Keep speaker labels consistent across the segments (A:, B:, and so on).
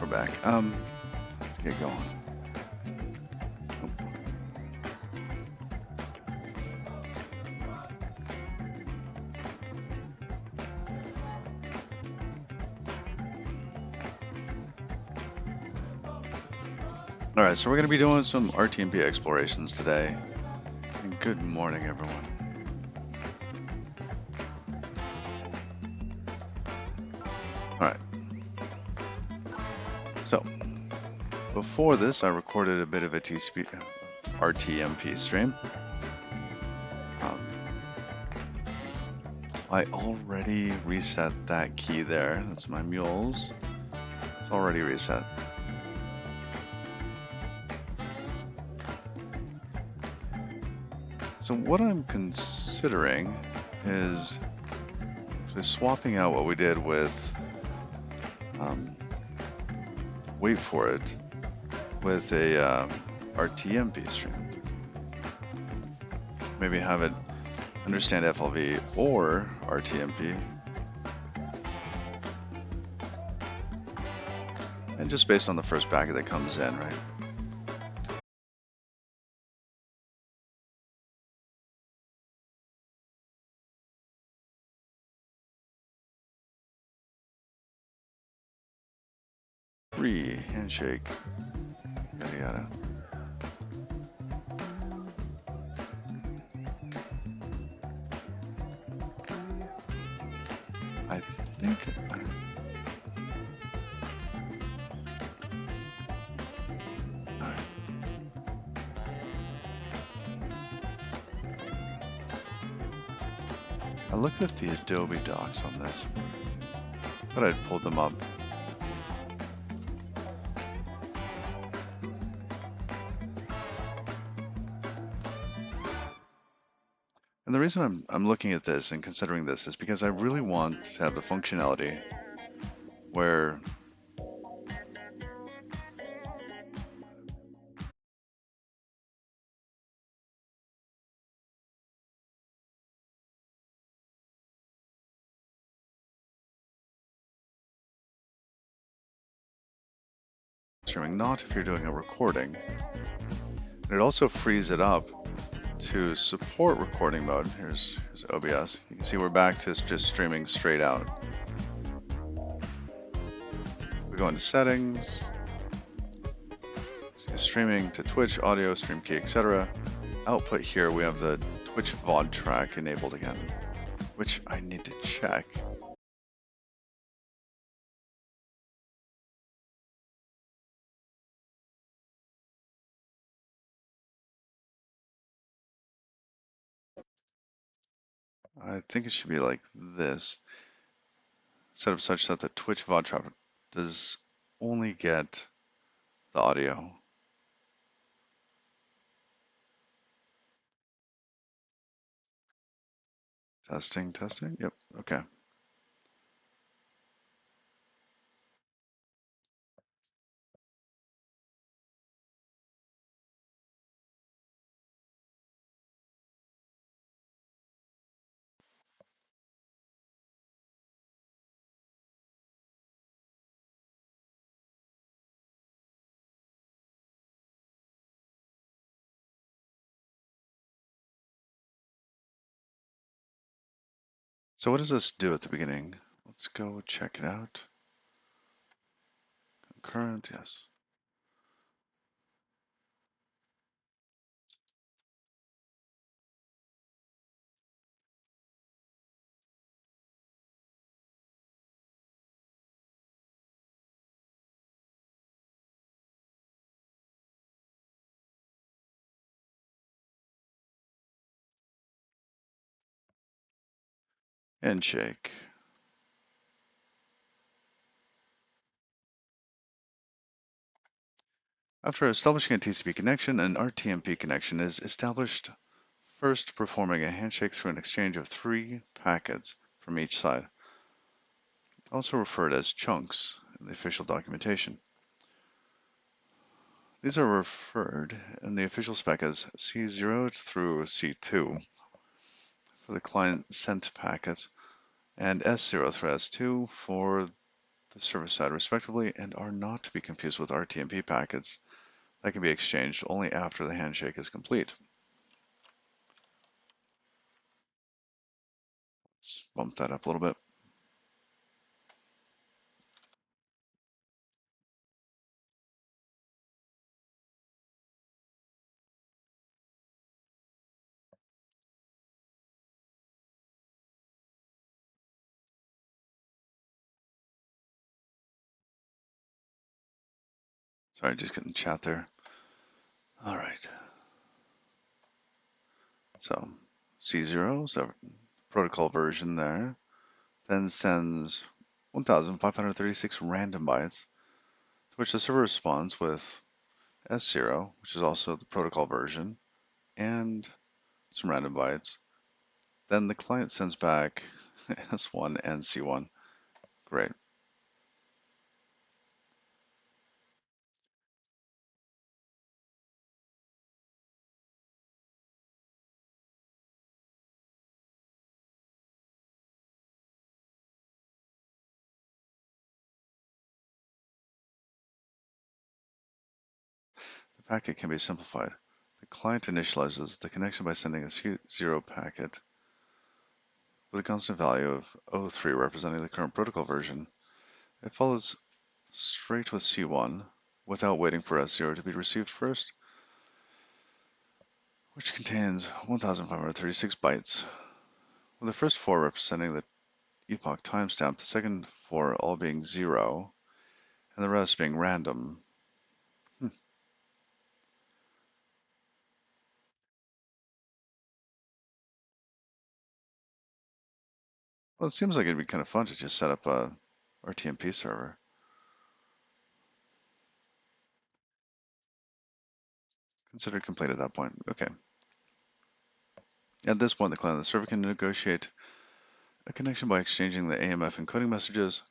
A: we're back. Let's get going. All right, so we're going to be doing some RTMP explorations today. And good morning, everyone. All right. So, before this, I recorded a bit of a RTMP stream. I already reset that key there. That's my mules. It's already reset. So what I'm considering is actually swapping out what we did with wait for it with a RTMP stream. Maybe have it understand FLV or RTMP. And just based on the first packet that comes in, right? Free handshake, yada yada. I think I looked at the Adobe docs on this. Thought I'd pulled them up. And the reason I'm looking at this and considering this is because I really want to have the functionality where streaming, not if you're doing a recording. And it also frees it up to support recording mode. Here's OBS. You can see we're back to just streaming straight out. We go into settings, streaming to Twitch, audio, stream key, etc. Output here, we have the Twitch VOD track enabled again, which I need to check. I think it should be like this. Set up such that the Twitch VOD traffic does only get the audio. Testing, testing. Yep, okay. So what does this do at the beginning? Let's go check it out. Concurrent, yes. Handshake. After establishing a TCP connection, an RTMP connection is established, first performing a handshake through an exchange of 3 packets from each side, also referred as chunks in the official documentation. These are referred in the official spec as C0 through C2 for the client sent packets, and S0 through S2 for the server side respectively and are not to be confused with RTMP packets that can be exchanged only after the handshake is complete. Let's bump that up a little bit. Sorry, just getting chat there. All right. So C0 is the protocol version there, then sends 1,536 random bytes, to which the server responds with S0, which is also the protocol version, and some random bytes. Then the client sends back S1 and C1. Great. The packet can be simplified. The client initializes the connection by sending a C0 packet with a constant value of O3 representing the current protocol version. It follows straight with C1 without waiting for S0 to be received first, which contains 1,536 bytes, with the first four representing the epoch timestamp, the second four all being 0, and the rest being random. Well, it seems like it'd be kind of fun to just set up a RTMP server. Considered complete at that point. Okay. At this point, the client and the server can negotiate a connection by exchanging the AMF encoding messages.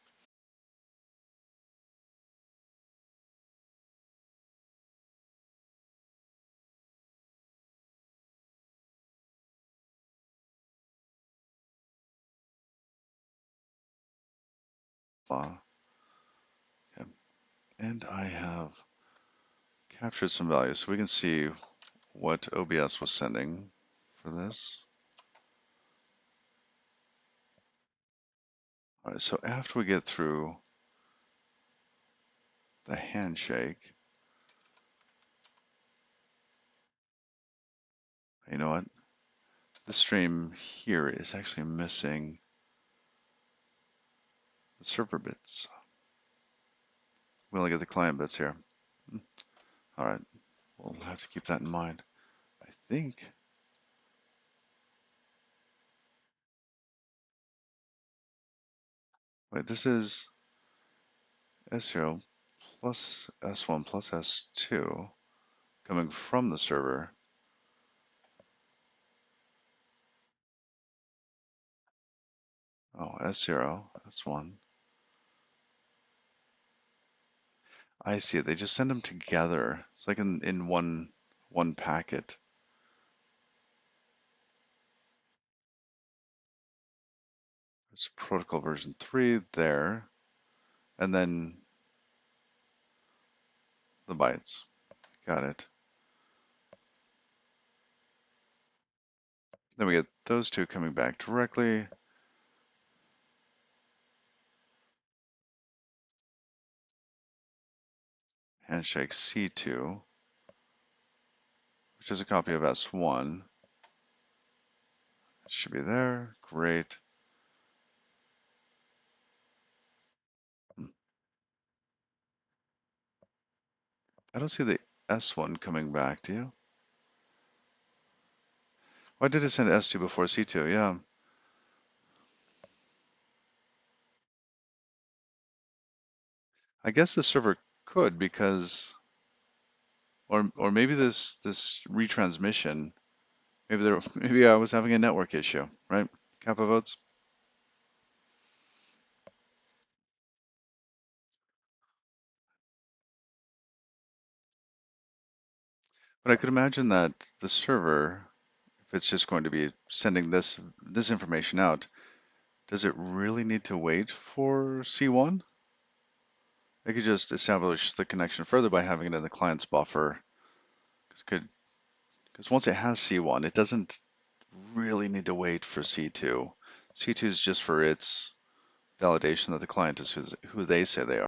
A: Okay. And I have captured some values so we can see what OBS was sending for this. All right, so after we get through the handshake, you know what? The stream here is actually missing the server bits. We only get the client bits here. All right, we'll have to keep that in mind. I think, wait, this is S0 plus S1 plus S2 coming from the server. Oh, S0, S1. I see it. They just send them together. It's like in one packet. There's protocol version 3 there, and then the bytes. Got it. Then we get those two coming back directly. Handshake C2, which is a copy of S1. It should be there. Great. Hmm. I don't see the S1 coming back, do you? Why did it send S2 before C2? Yeah. I guess the server could because, or maybe this retransmission, maybe I was having a network issue, right? Kappa votes. But I could imagine that the server, if it's just going to be sending this information out, does it really need to wait for C1? I could just establish the connection further by having it in the client's buffer. Because once it has C1, it doesn't really need to wait for C2. C2 is just for its validation that the client is who they say they are.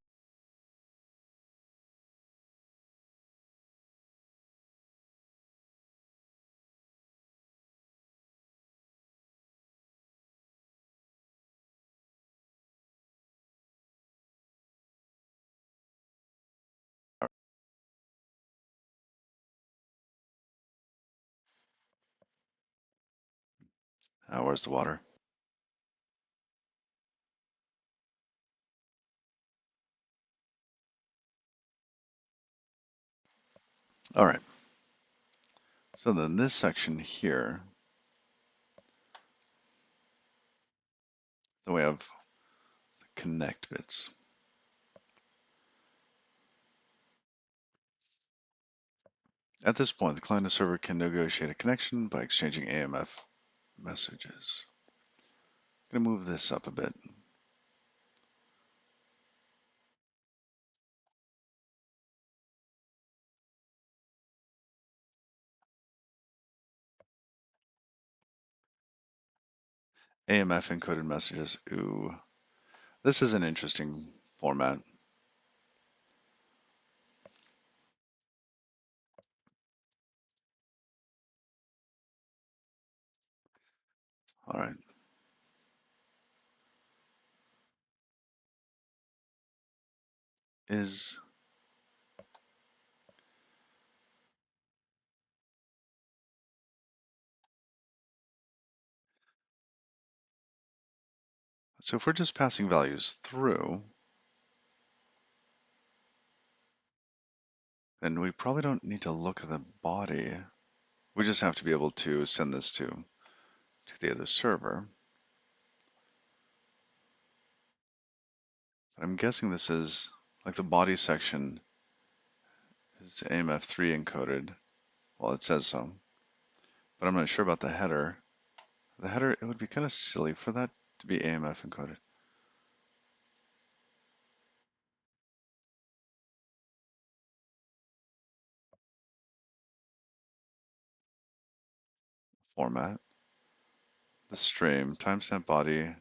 A: Where's the water? All right. So then this section here, then we have the connect bits. At this point, the client and server can negotiate a connection by exchanging AMF messages. I'm going to move this up a bit. AMF encoded messages. Ooh, this is an interesting format. All right. So if we're just passing values through, then we probably don't need to look at the body. We just have to be able to send this to the other server. But I'm guessing this is like the body section is AMF3 encoded. Well, it says so, but I'm not sure about the header. The header, it would be kind of silly for that to be AMF encoded. Format, the stream, timestamp body, yeah,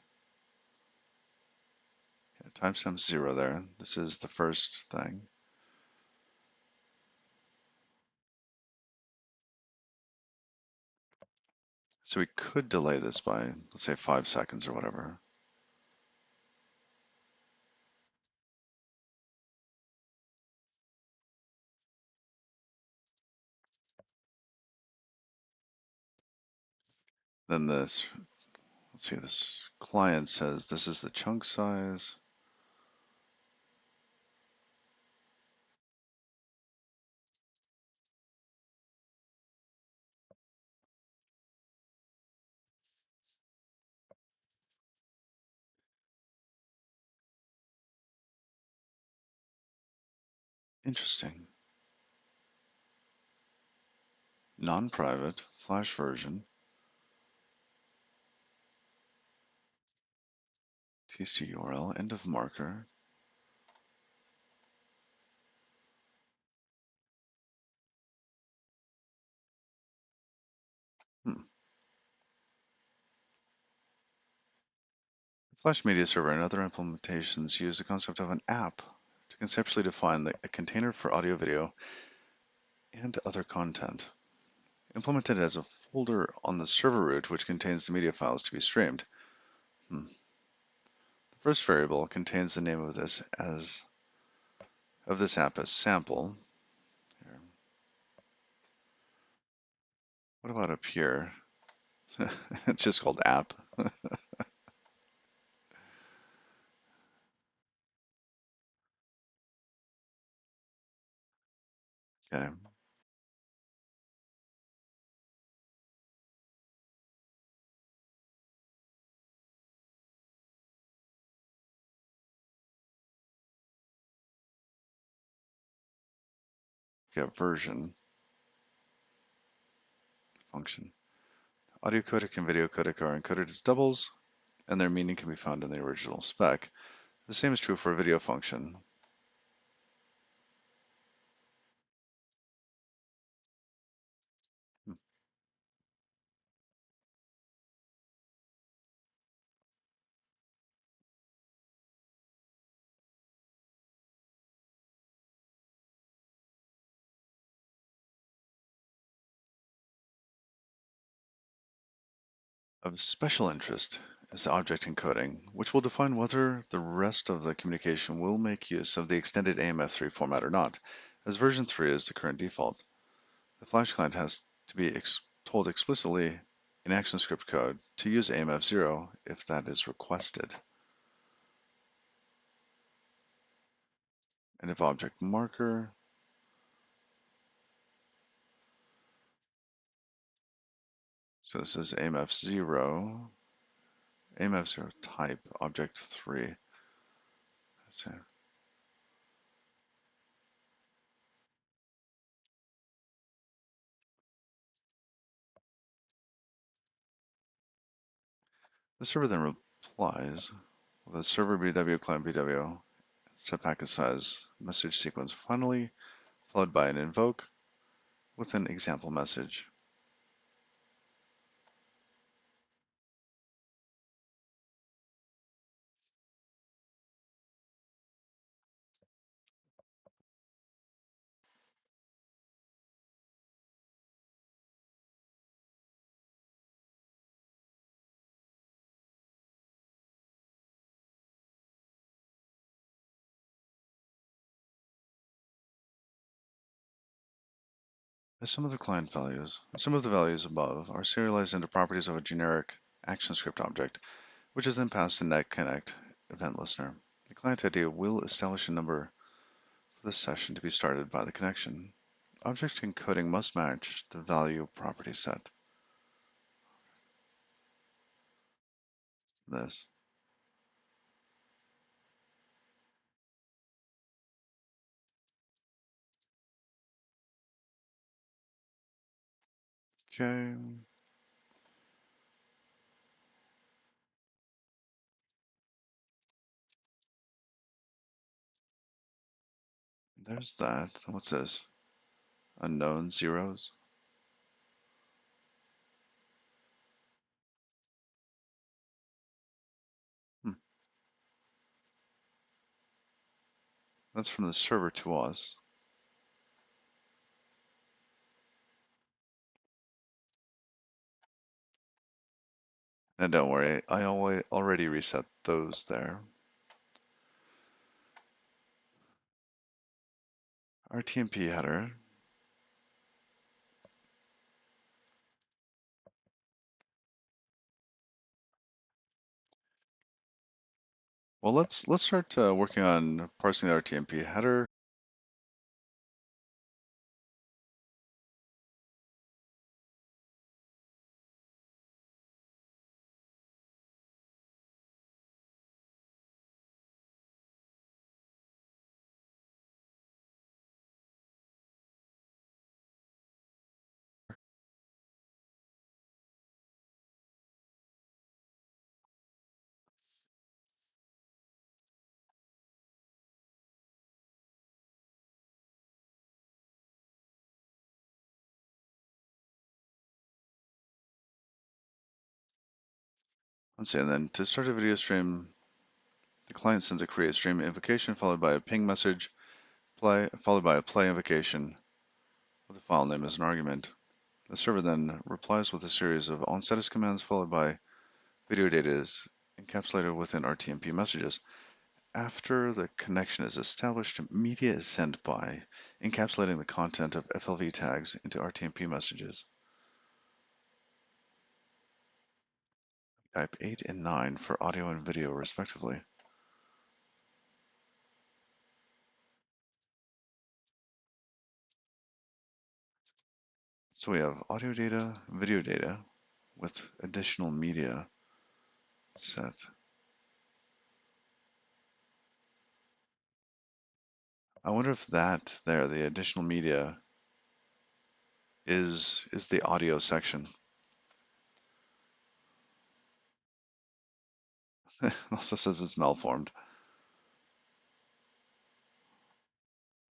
A: timestamp 0 there. This is the first thing. So we could delay this by, let's say, 5 seconds or whatever. Then this, let's see, this client says this is the chunk size. Interesting. Non-private, flash version, TC URL, end of marker. Hmm. Flash Media Server and other implementations use the concept of an app to conceptually define a container for audio, video, and other content. Implemented as a folder on the server root which contains the media files to be streamed. The first variable contains the name of this app as sample. Here. What about up here? It's just called app. Okay. Okay, version function. Audio codec and video codec are encoded as doubles, and their meaning can be found in the original spec. The same is true for a video function. Of special interest is the object encoding, which will define whether the rest of the communication will make use of the extended AMF3 format or not, as version 3 is the current default. The Flash client has to be told explicitly in ActionScript code to use AMF0 if that is requested. And if object marker, so this is AMF0, AMF0 type object 3. So the server then replies with a server BW client BW set packet size message sequence finally, followed by an invoke with an example message. As some of the values above are serialized into properties of a generic ActionScript object, which is then passed to NetConnect event listener. The client ID will establish a number for the session to be started by the connection. Object encoding must match the value property set. This. Okay. There's that. What's this? Unknown zeros. Hmm. That's from the server to us. And don't worry, I already reset those there. RTMP header. Well, let's start working on parsing the RTMP header. Let's see, and then to start a video stream, the client sends a create stream invocation followed by a ping message, followed by a play invocation with the file name as an argument. The server then replies with a series of onStatus commands followed by video data is encapsulated within RTMP messages. After the connection is established, media is sent by encapsulating the content of FLV tags into RTMP messages. Type 8 and 9 for audio and video respectively. So we have audio data, video data with additional media set. I wonder if that there, the additional media, is the audio section. It also says it's malformed.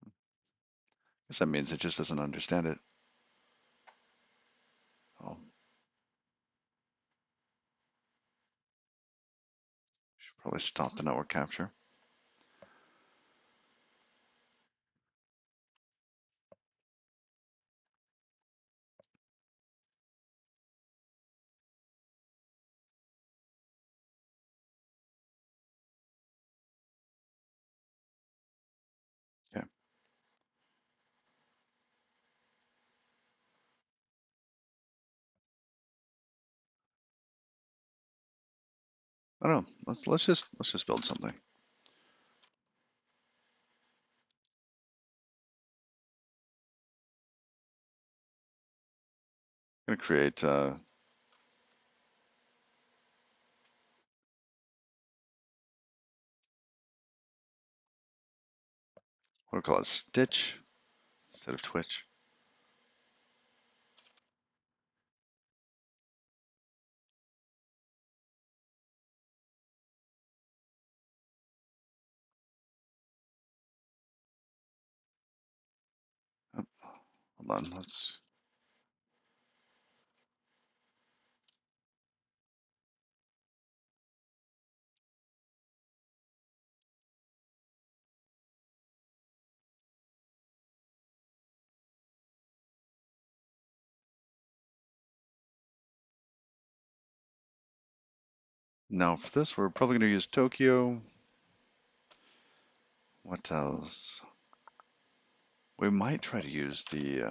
A: I guess that means it just doesn't understand it. Oh, should probably stop the network capture. I don't know. Let's just build something. I'm gonna create what do we call it? Stitch instead of Twitch. Oh, hold on. Let's. Now for this, we're probably gonna use Tokyo. What else? We might try to use the.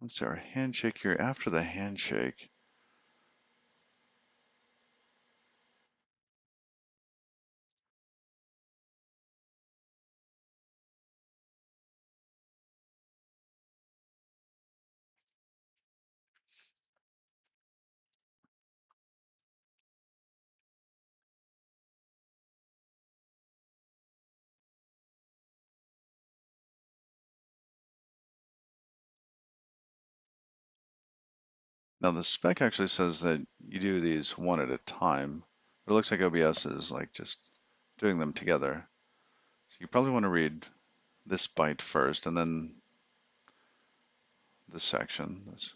A: Let's see our handshake here. After the handshake, now the spec actually says that you do these one at a time, but it looks like OBS is like just doing them together. So you probably want to read this byte first, and then this section, this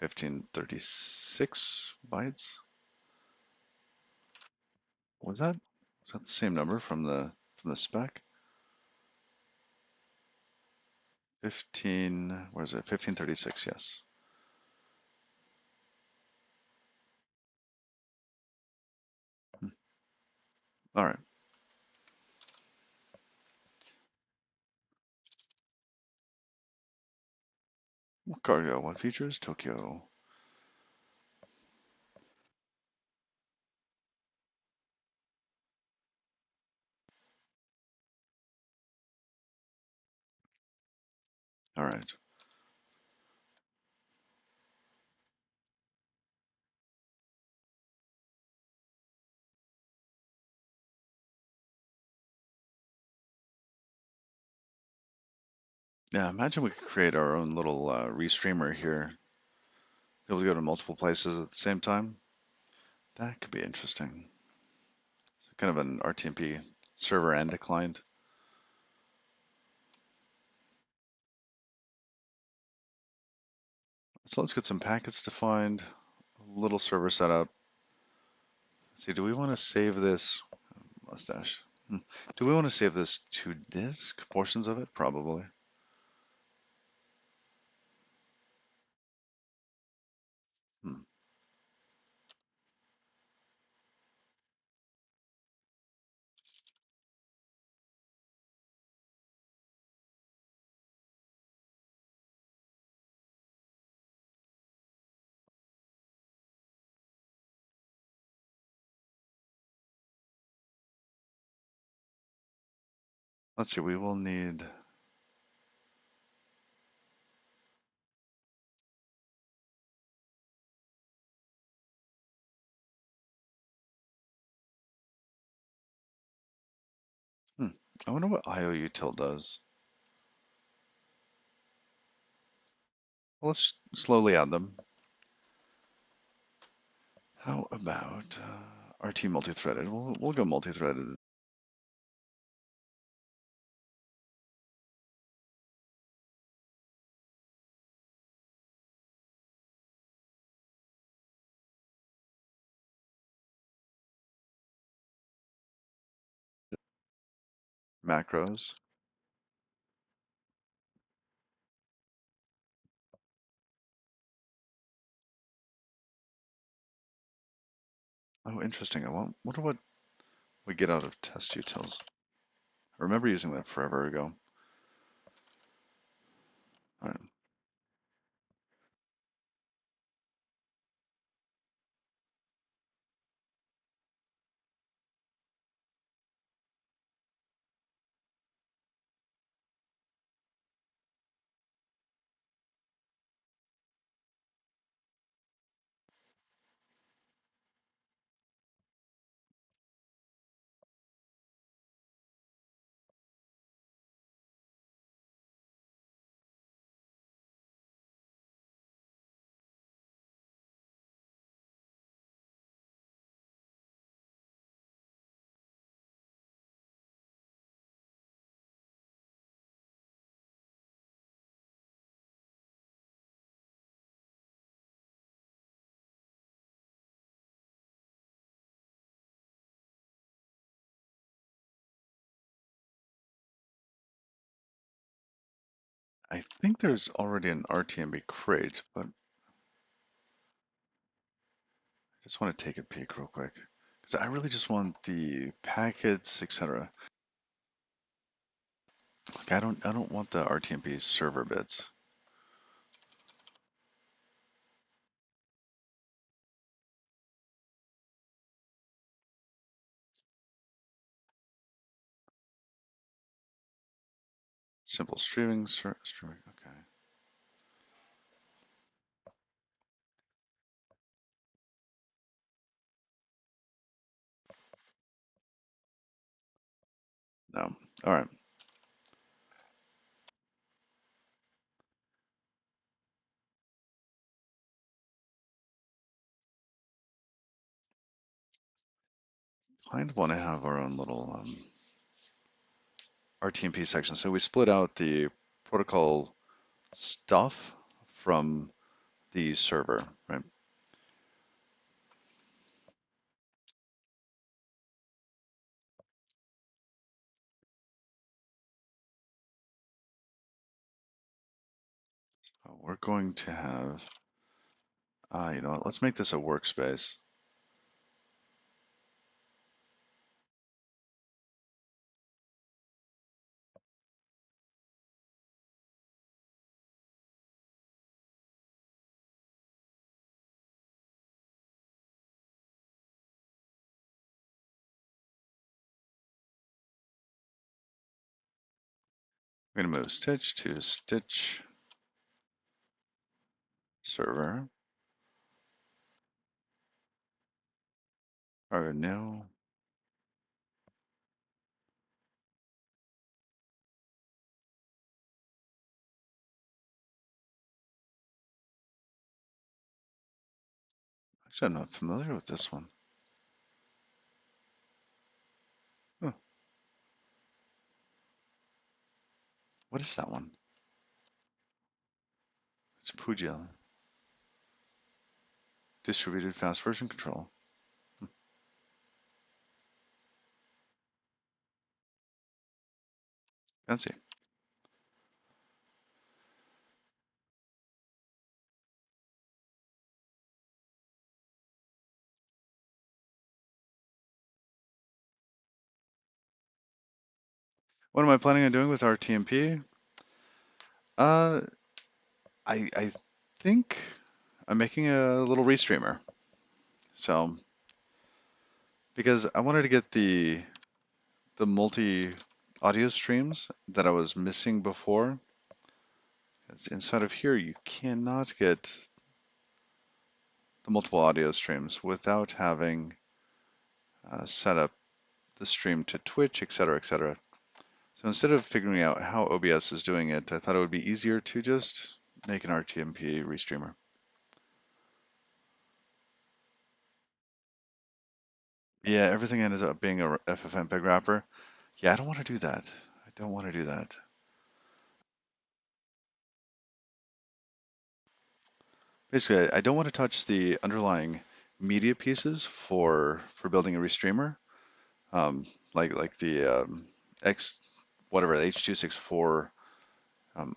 A: 1536 bytes. Was that the same number from the spec? 15, where is it? 1536, yes. Hmm. All right. Cargo, what features? Tokyo. All right. Yeah, imagine we could create our own little restreamer here. Be able to go to multiple places at the same time. That could be interesting. So kind of an RTMP server and a client. So let's get some packets defined, a little server setup. Let's see, do we want to save this? Mustache. Do we want to save this to disk? Portions of it? Probably. Hmm. Let's see, we will need. Hmm. I wonder what IOUtil does. Well, let's slowly add them. How about RT multi-threaded? We'll go multi-threaded. Macros. Oh, interesting. Wonder what we get out of test utils. I remember using that forever ago. All right. I think there's already an RTMP crate, but I just want to take a peek real quick because I really just want the packets, etc. Like I don't want the RTMP server bits. Simple streaming, streaming. Okay. No. All right. Kind of want to have our own little RTMP section. So we split out the protocol stuff from the server, right? So we're going to have, you know what, let's make this a workspace. We're going to move Stitch to Stitch server. Or no, actually I'm not familiar with this one. Huh, what is that one? It's Pujil. Distributed fast version control. Hmm, fancy. What am I planning on doing with RTMP? Uh, I think I'm making a little restreamer. So because I wanted to get the multi audio streams that I was missing before. 'Cause inside of here, you cannot get the multiple audio streams without having set up the stream to Twitch, etc., etc. So instead of figuring out how OBS is doing it, I thought it would be easier to just make an RTMP restreamer. Yeah, everything ends up being a FFmpeg wrapper. Yeah, I don't want to do that. I don't want to do that. Basically, I don't want to touch the underlying media pieces for building a restreamer, um, like the X whatever the H.264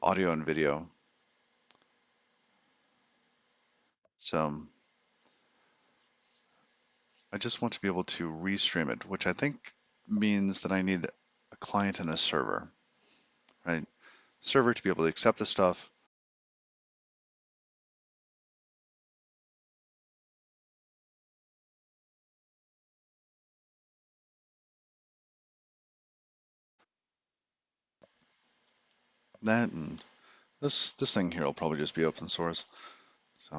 A: audio and video. So I just want to be able to restream it, which I think means that I need a client and a server, right? Server to be able to accept the stuff. That and this thing here will probably just be open source. So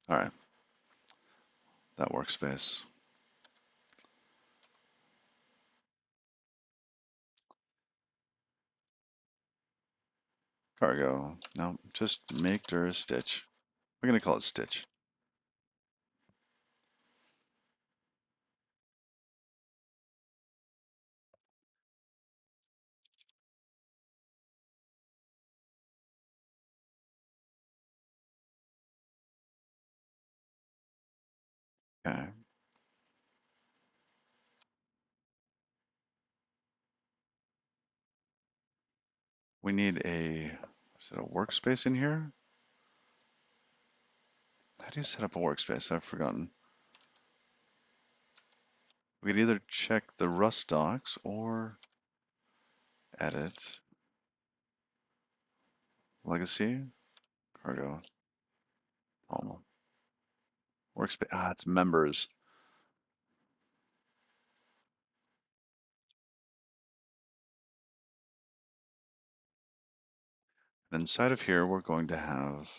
A: all right, that workspace. Cargo. No, just make dir stitch. We're gonna call it stitch. Okay. We need is it a workspace in here? How do you set up a workspace? I've forgotten. We could either check the Rust docs or edit, legacy, cargo, normal. Workspace, it's members. And inside of here, we're going to have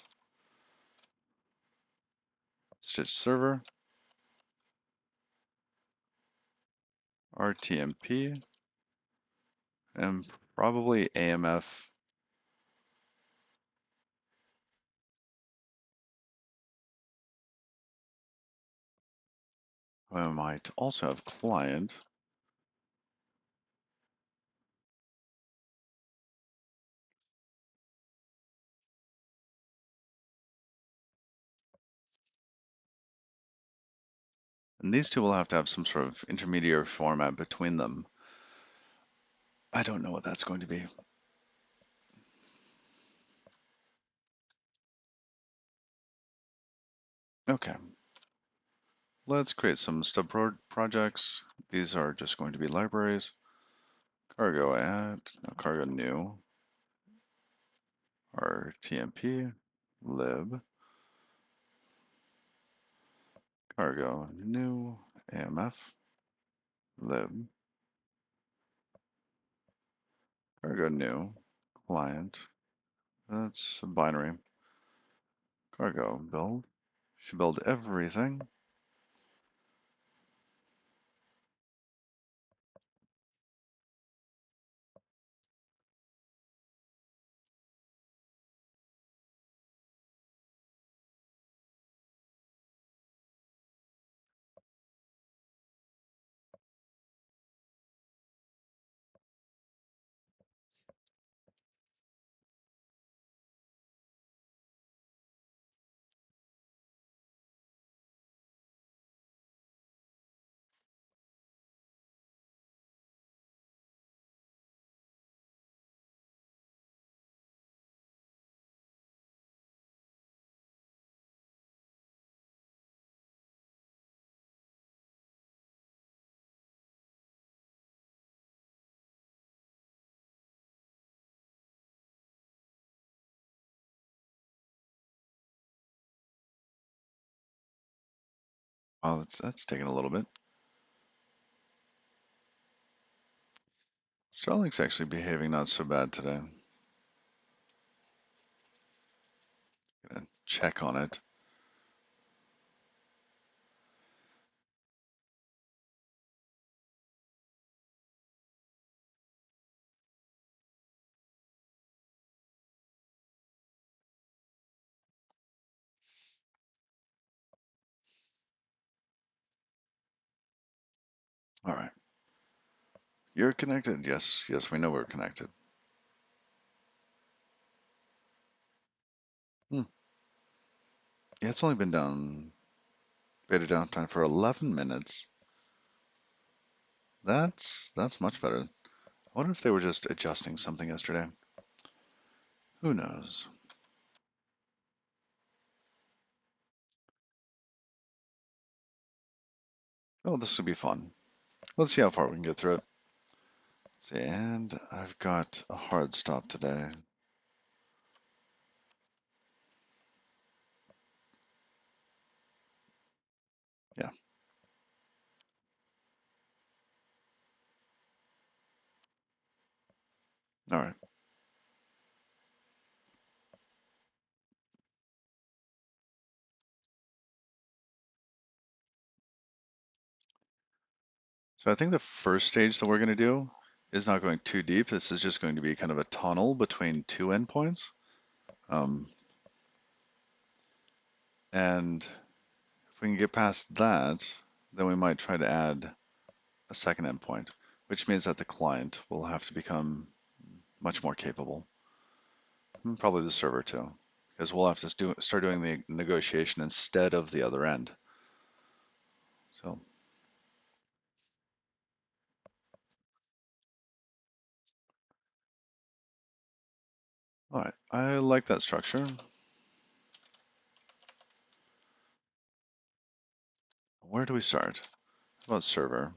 A: Stitch server, RTMP, and probably AMF. I might also have client. And these two will have to have some sort of intermediary format between them. I don't know what that's going to be. Okay, let's create some stub projects. These are just going to be libraries. Cargo add, no, cargo new, RTMP, lib, cargo new, AMF, lib, cargo new, client. That's a binary. Cargo build. Should build everything. Oh, that's taking a little bit. Starlink's actually behaving not so bad today. Gonna check on it. All right. You're connected. Yes, yes, we know we're connected. Hmm. Yeah, it's only been down beta downtime for 11 minutes. That's much better. I wonder if they were just adjusting something yesterday. Who knows? Oh, this will be fun. Let's see how far we can get through it. See, and I've got a hard stop today. Yeah. All right. So I think the first stage that we're going to do is not going too deep. This is just going to be kind of a tunnel between two endpoints. Um, and if we can get past that, then we might try to add a second endpoint, which means that the client will have to become much more capable. And probably the server too, because we'll have to start doing the negotiation instead of the other end. So, All right, I like that structure. Where do we start? How about server?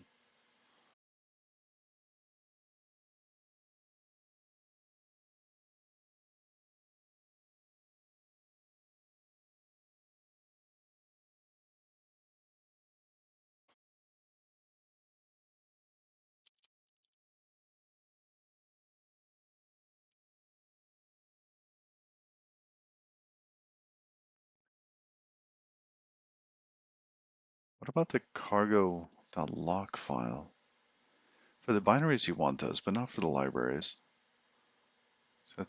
A: What about the cargo.lock file? For the binaries, you want those, but not for the libraries. So I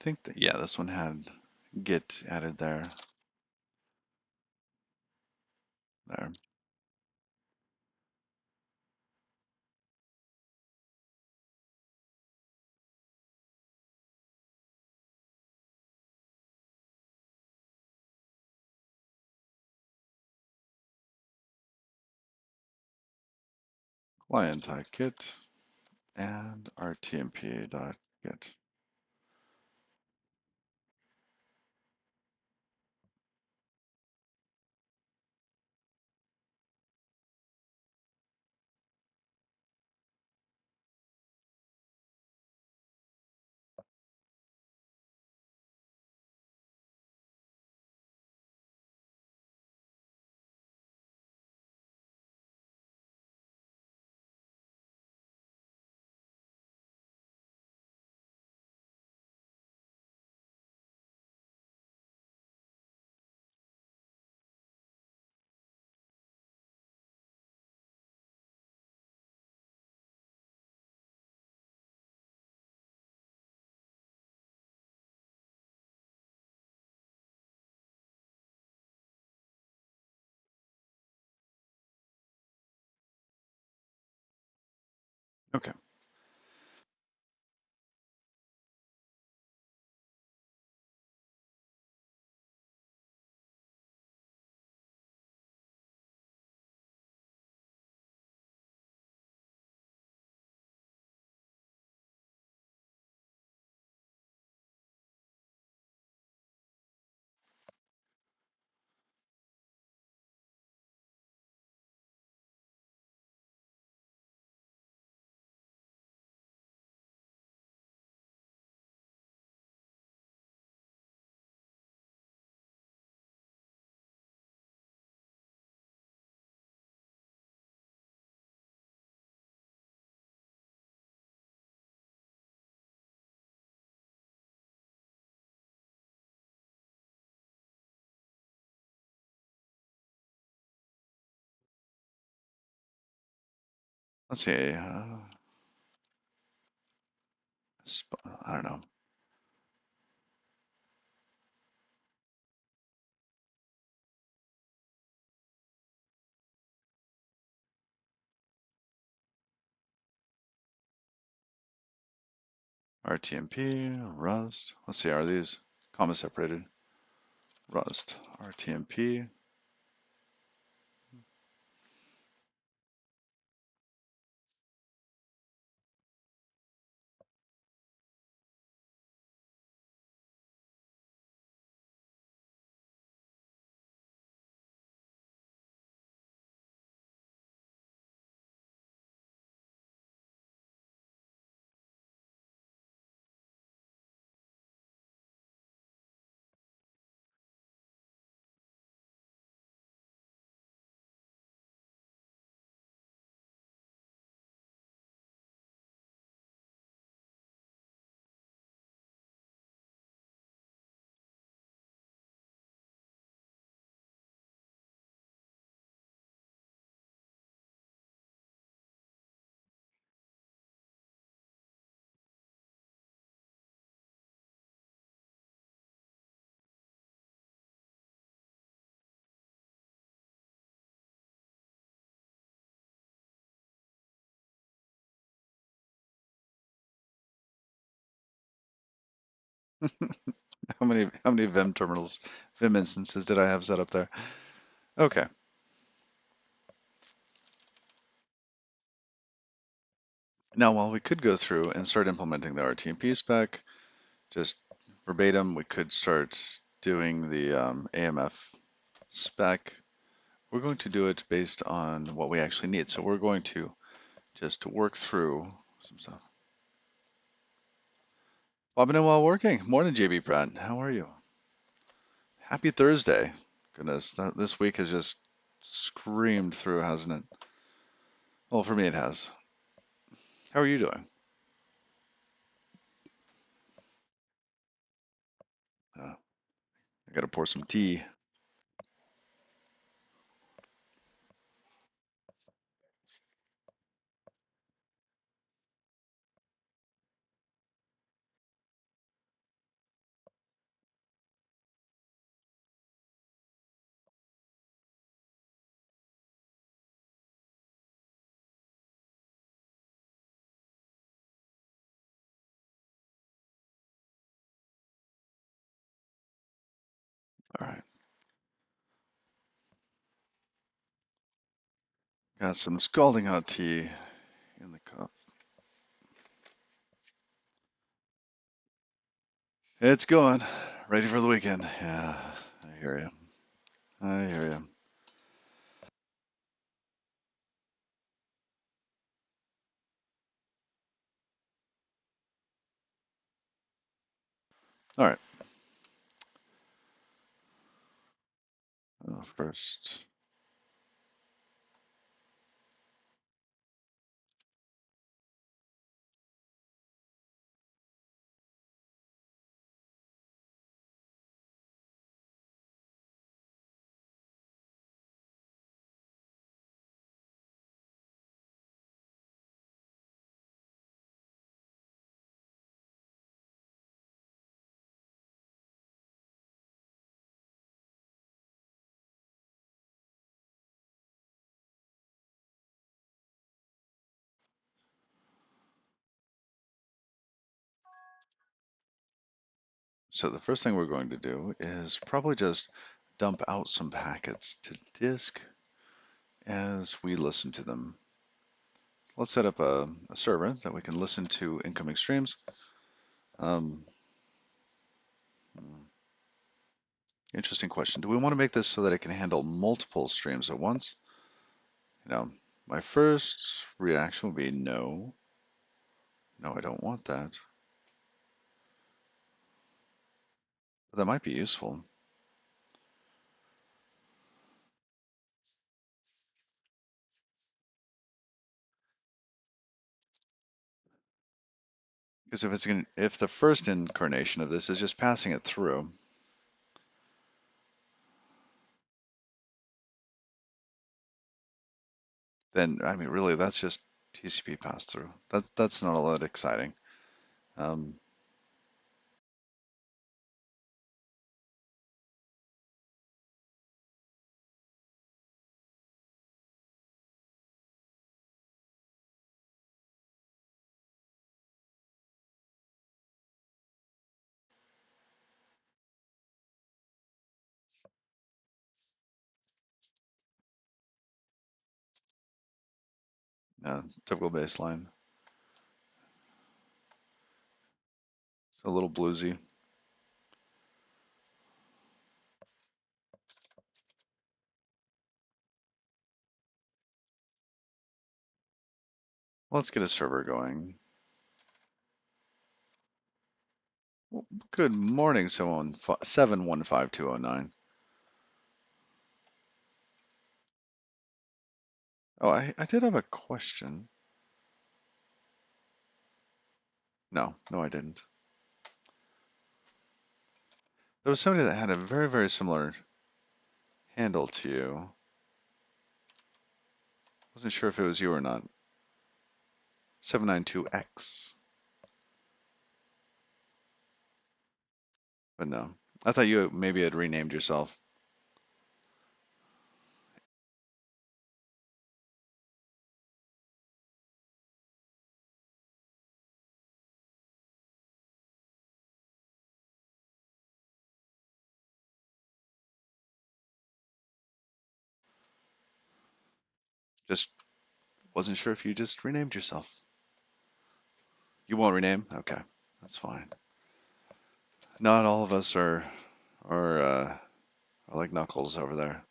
A: think that yeah, this one had Git added there. There. Client.git and rtmp.git. Okay. Let's see. I don't know. RTMP, Rust. Let's see. Are these comma separated? Rust, RTMP. How many Vim terminals, Vim instances did I have set up there? Okay. Now, while we could go through and start implementing the RTMP spec, just verbatim, we could start doing the AMF spec. We're going to do it based on what we actually need. So we're going to just work through some stuff. Bobbing in while working. Morning, JB Pratt. How are you? Happy Thursday. Goodness, this week has just screamed through, hasn't it? Well, for me, it has. How are you doing? I got to pour some tea. All right. Got some scalding hot tea in the cup. It's going. Ready for the weekend. Yeah, I hear you. I hear you. All right. First, so the first thing we're going to do is probably just dump out some packets to disk as we listen to them. Let's set up a server that we can listen to incoming streams. Um, Interesting question. Do we want to make this so that it can handle multiple streams at once? You know, my first reaction would be no. No, I don't want that. But that might be useful. Because if the first incarnation of this is just passing it through, then I mean, really, that's just TCP pass through. That's not all that exciting. Um, Typical baseline. It's a little bluesy. Let's get a server going. Well, good morning, 715209. Oh, I did have a question. No, no, I didn't. There was somebody that had a very, very similar handle to you. Wasn't sure if it was you or not. 792X. But no. I thought you maybe had renamed yourself. Just wasn't sure if you just renamed yourself. You won't rename? Okay, that's fine. Not all of us are like Knuckles over there.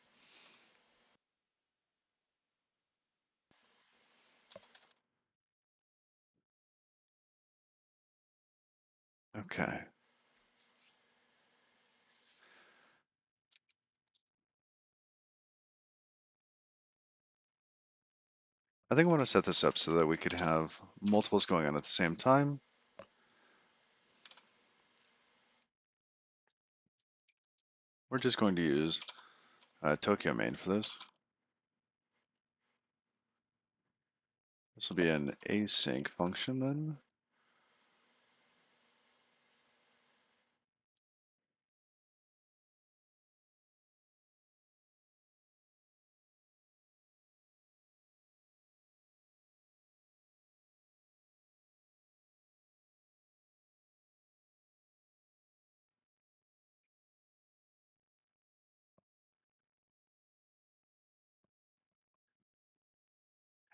A: Okay. I think I want to set this up so that we could have multiples going on at the same time. We're just going to use Tokyo main for this. This will be an async function then.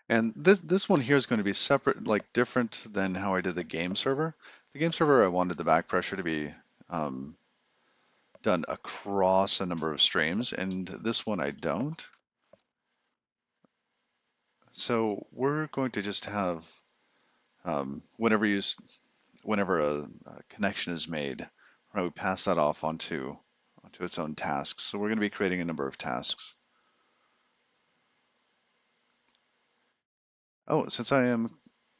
A: And this one here is going to be separate, like different than how I did the game server. The game server, I wanted the back pressure to be um, done across a number of streams, and this one I don't. So we're going to just have whenever a connection is made, right, we pass that off onto its own tasks. So we're going to be creating a number of tasks. Oh, since I am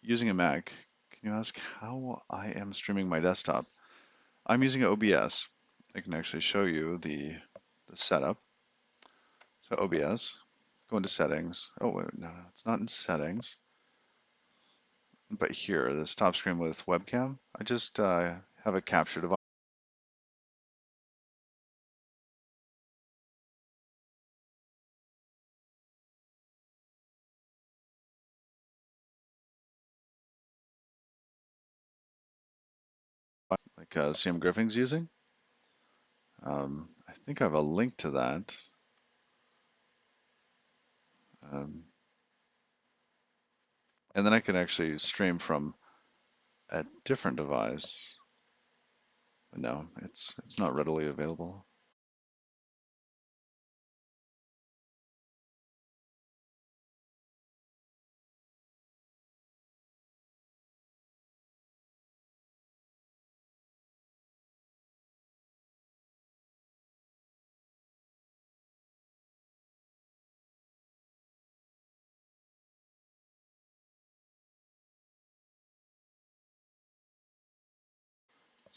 A: using a Mac, can you ask how I am streaming my desktop? I'm using OBS. I can actually show you the setup. So OBS, go into settings. Oh, wait, no, it's not in settings. But here, this top screen with webcam, I just have a capture device like CM Griffing's using. I think I have a link to that. Um, and then I can actually stream from a different device. But no, it's not readily available.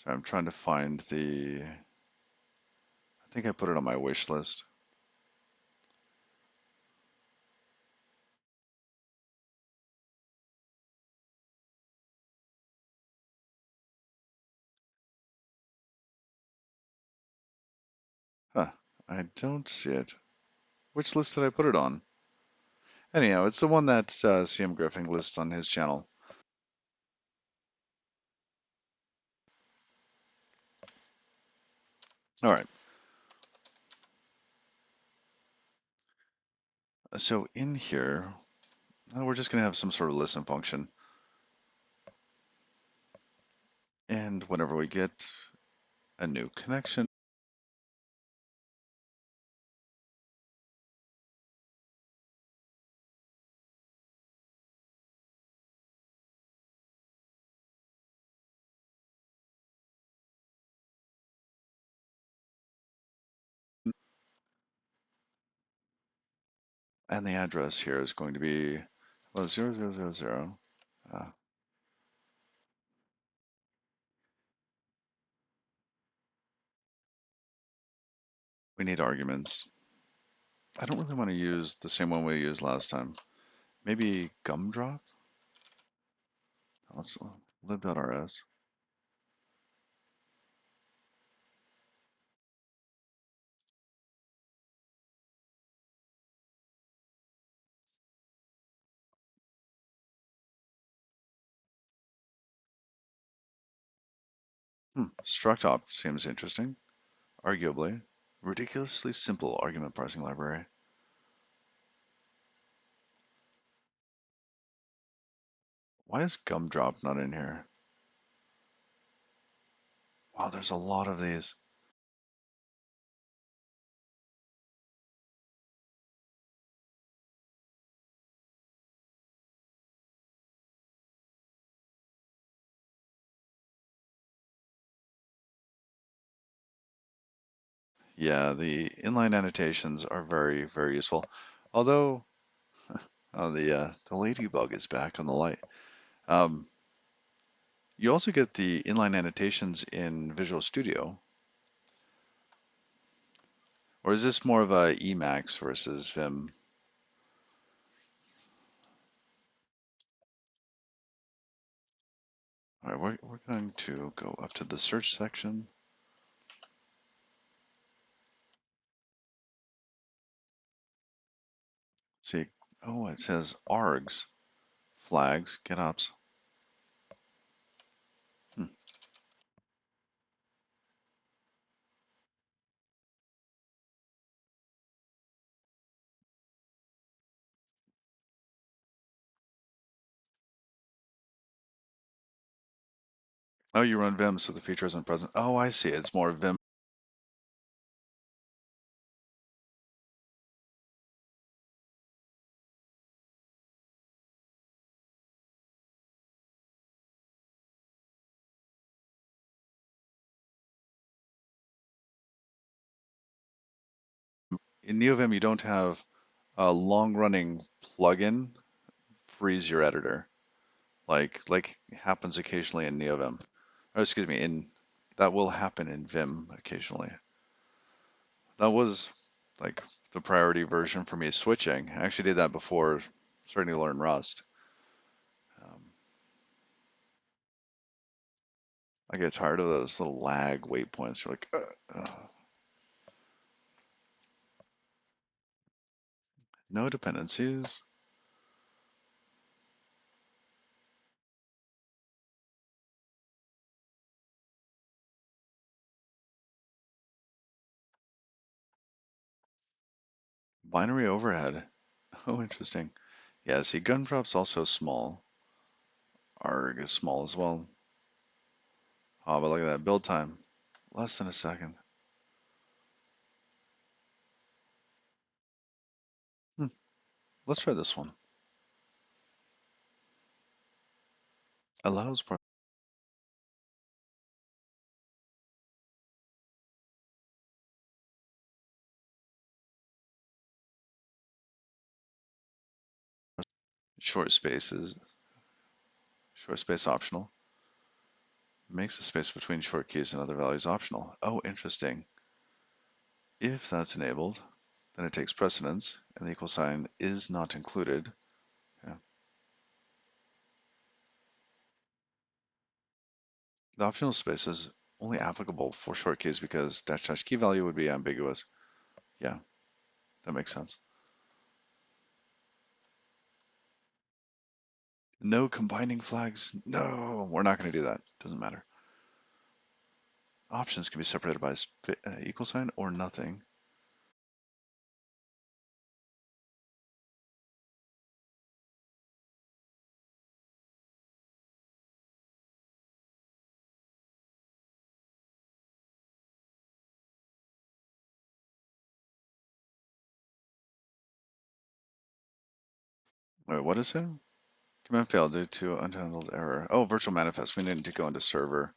A: So I'm trying to find I think I put it on my wish list. Huh, I don't see it. Which list did I put it on? Anyhow, it's the one that CM Griffin lists on his channel. All right. So in here, we're just going to have some sort of listen function. And whenever we get a new connection, and the address here is going to be, well, 0000. We need arguments. I don't really want to use the same one we used last time. Maybe gumdrop? Let's lib.rs. Struct op seems interesting. Arguably. Ridiculously simple argument parsing library. Why is Gumdrop not in here? Wow, there's a lot of these. Yeah, the inline annotations are very, very useful. Although, oh, the ladybug is back on the light. Um, you also get the inline annotations in Visual Studio, or is this more of a Emacs versus Vim? All right, we're going to go up to the search section. See, oh, it says args, flags, GitOps. Hmm. Oh, you run Vim, so the feature isn't present. Oh, I see. It's more Vim. In NeoVim, you don't have a long-running plugin freeze your editor, like happens occasionally in NeoVim. Or excuse me, in that will happen in Vim occasionally. That was like the priority version for me switching. I actually did that before starting to learn Rust. Um, I get tired of those little lag waypoints. You're like, no dependencies. Binary overhead. Oh, interesting. Yeah, see, Gumdrop's also small. Arg is small as well. Oh, but look at that build time. Less than a second. Hmm. Let's try this one. Allows short spaces, short space optional. Makes the space between short keys and other values optional. Oh, interesting. If that's enabled, then it takes precedence, and the equal sign is not included. Yeah. The optional space is only applicable for short keys because dash dash key value would be ambiguous. Yeah, that makes sense. No combining flags. No, we're not going to do that. Doesn't matter. Options can be separated by equal sign or nothing. Wait, what is it? Command failed due to unhandled error. Oh, virtual manifest. We need to go into server.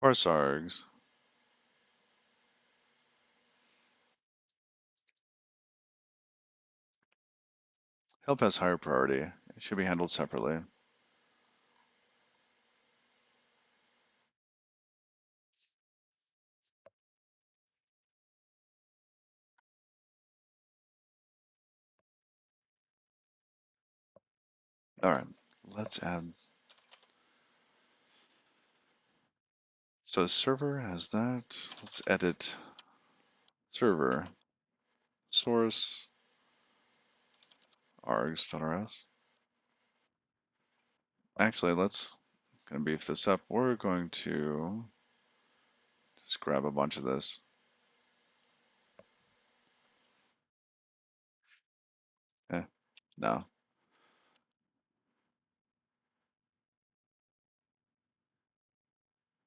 A: Parsargs. Help has higher priority. It should be handled separately. All right, let's add. So server has that. Let's edit server source args.rs. Actually, let's gonna beef this up. We're going to just grab a bunch of this. Eh, no.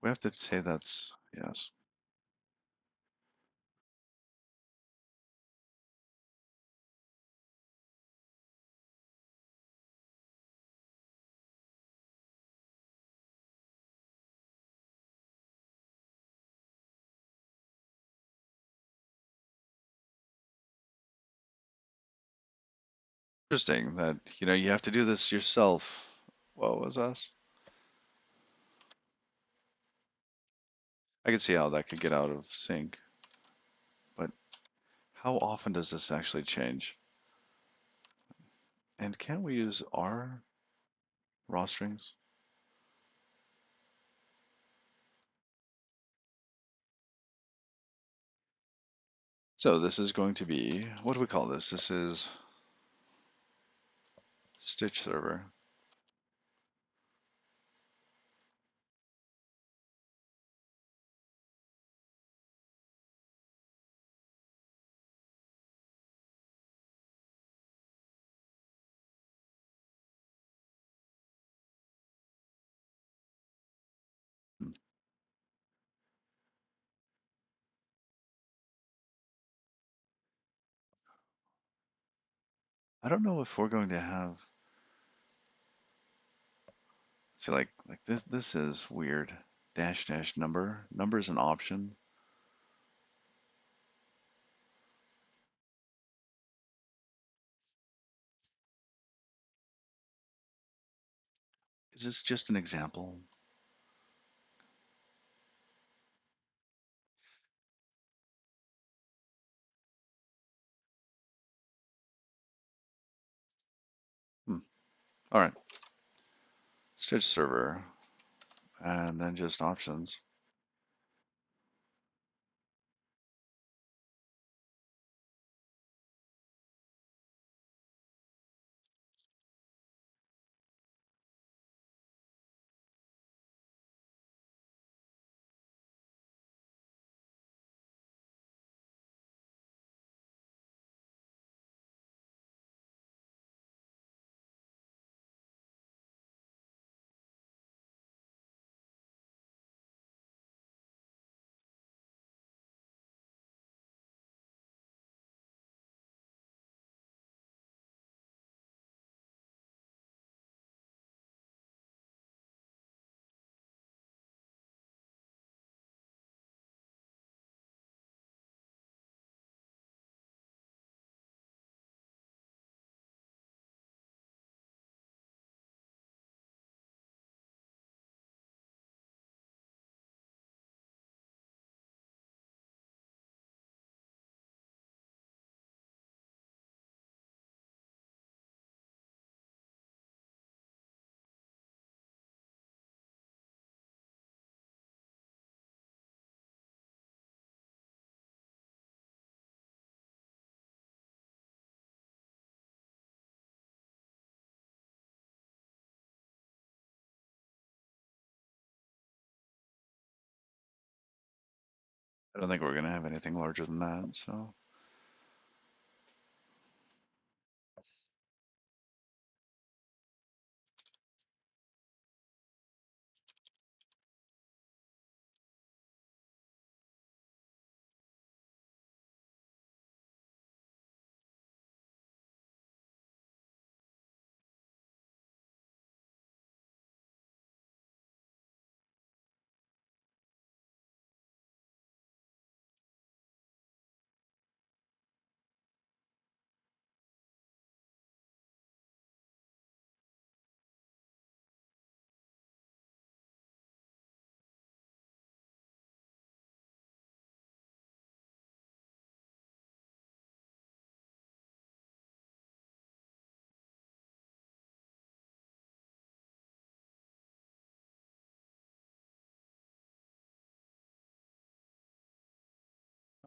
A: We have to say that's yes. Interesting that you have to do this yourself. What was us? I can see how that could get out of sync, but how often does this actually change? And can we use our raw strings? So this is going to be, what do we call this? This is Stitch server. Hmm. I don't know if we're going to have, see like this is weird. Dash dash number. Number is an option. Is this just an example? Hmm. All right. Stitch server and then just options. I don't think we're gonna have anything larger than that. So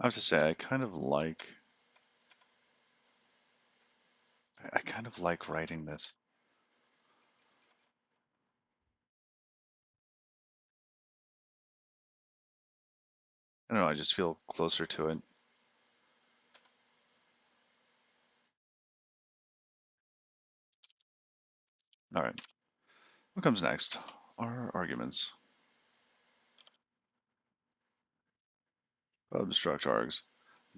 A: I have to say, I kind of like writing this. I don't know, I just feel closer to it. All right, what comes next? Our arguments. Obstruct args.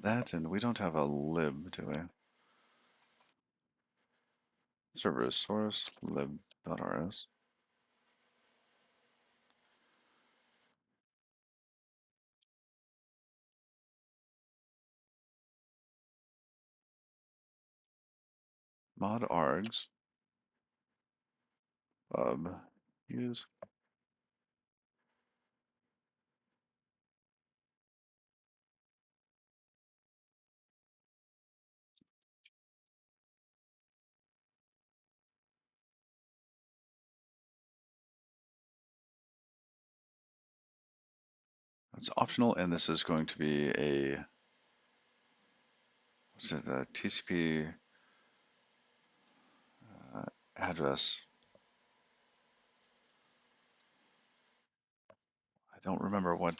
A: That, and we don't have a lib, do we? Server is source lib.rs. Mod args. Use. It's optional, and this is going to be a what's it? The TCP address. I don't remember what.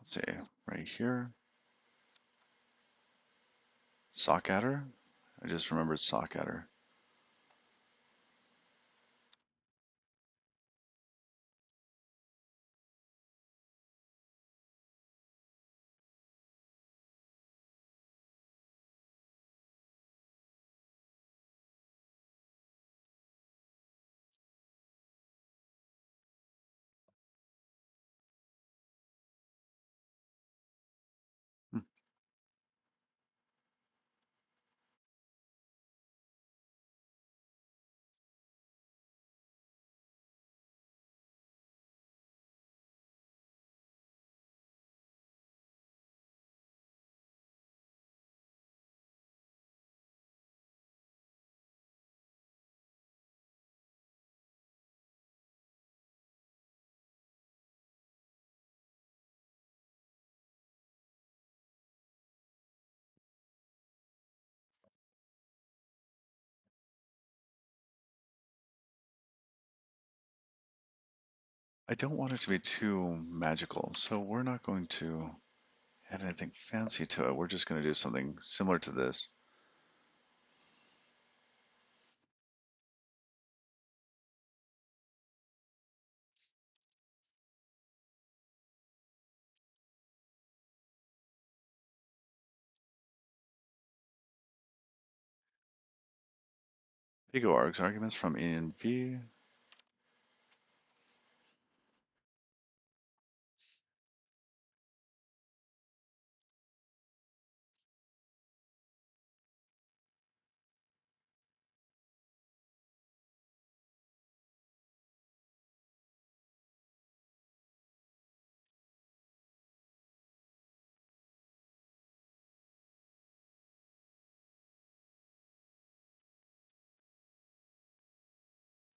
A: Let's see, right here. Sockadder. I just remembered Sockadder. Hmm. I don't want it to be too magical, so we're not going to add anything fancy to it. We're just going to do something similar to this. PicoArgs arguments from env.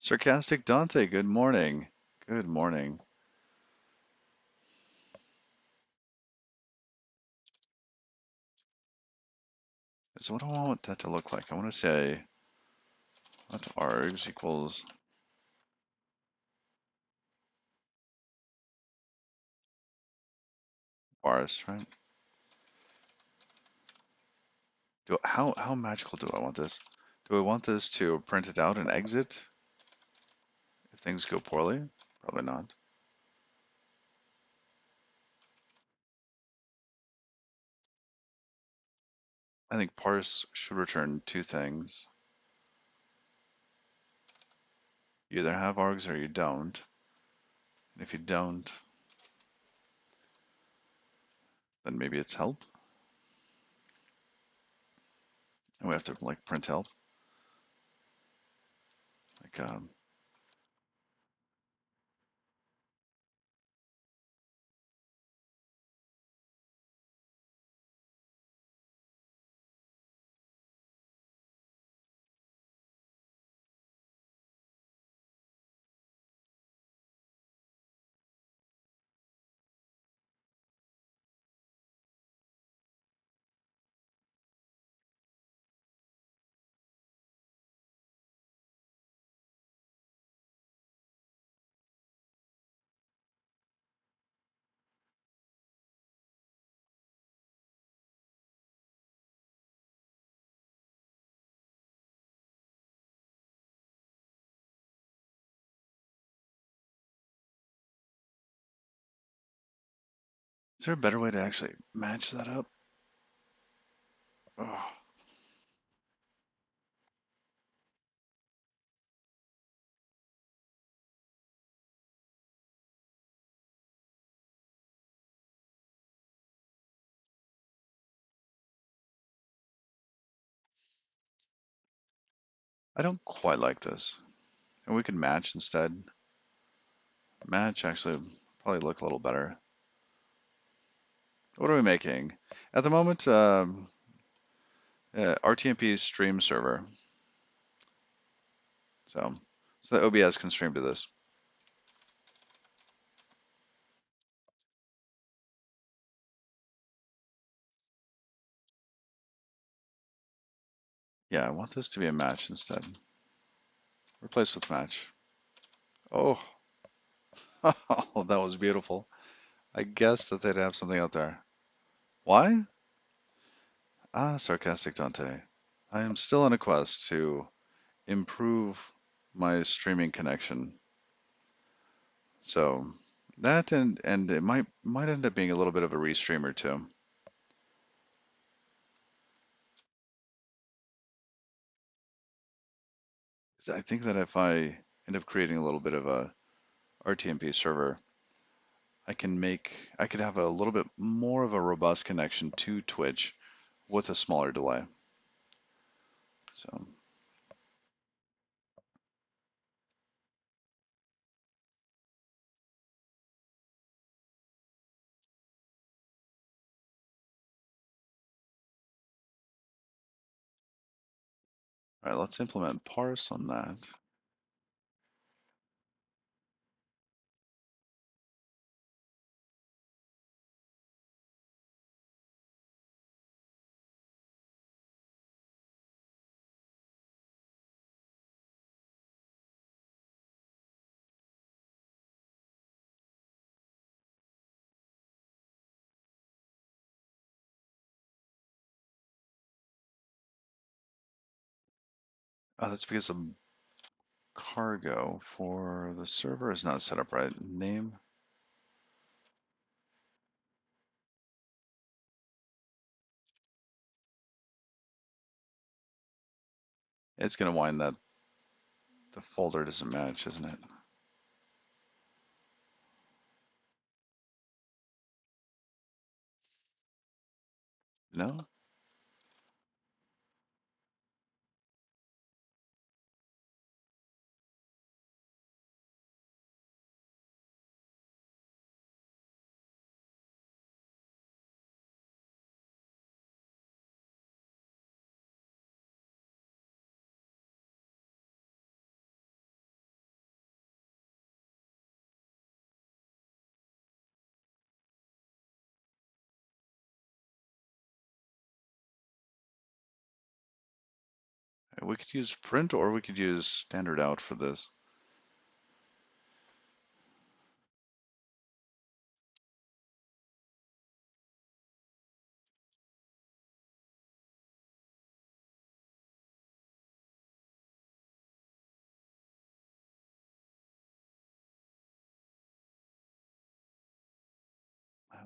A: Sarcastic Dante, good morning. Good morning. So what do I want that to look like? I want to say let args equals bars, right? How magical do I want this? Do I want this to print it out and exit if things go poorly? Probably not. I think parse should return two things. You either have args or you don't. And if you don't, then maybe it's help. And we have to like print help. Like Is there a better way to actually match that up? Oh, I don't quite like this. And we could match instead. Match actually probably look a little better. What are we making? At the moment, RTMP stream server. So, so the OBS can stream to this. Yeah, I want this to be a match instead. Replace with match. Oh, oh, that was beautiful. I guess that they'd have something out there. Why? Ah, sarcastic Dante. I am still on a quest to improve my streaming connection. So that and it might end up being a little bit of a restreamer too. 'Cause I think that if I end up creating a little bit of a RTMP server, I could have a little bit more of a robust connection to Twitch with a smaller delay. So, all right, let's implement parse on that. That's because the cargo for the server is not set up right. Name. It's gonna wind that the folder doesn't match, isn't it? No? We could use print or we could use standard out for this.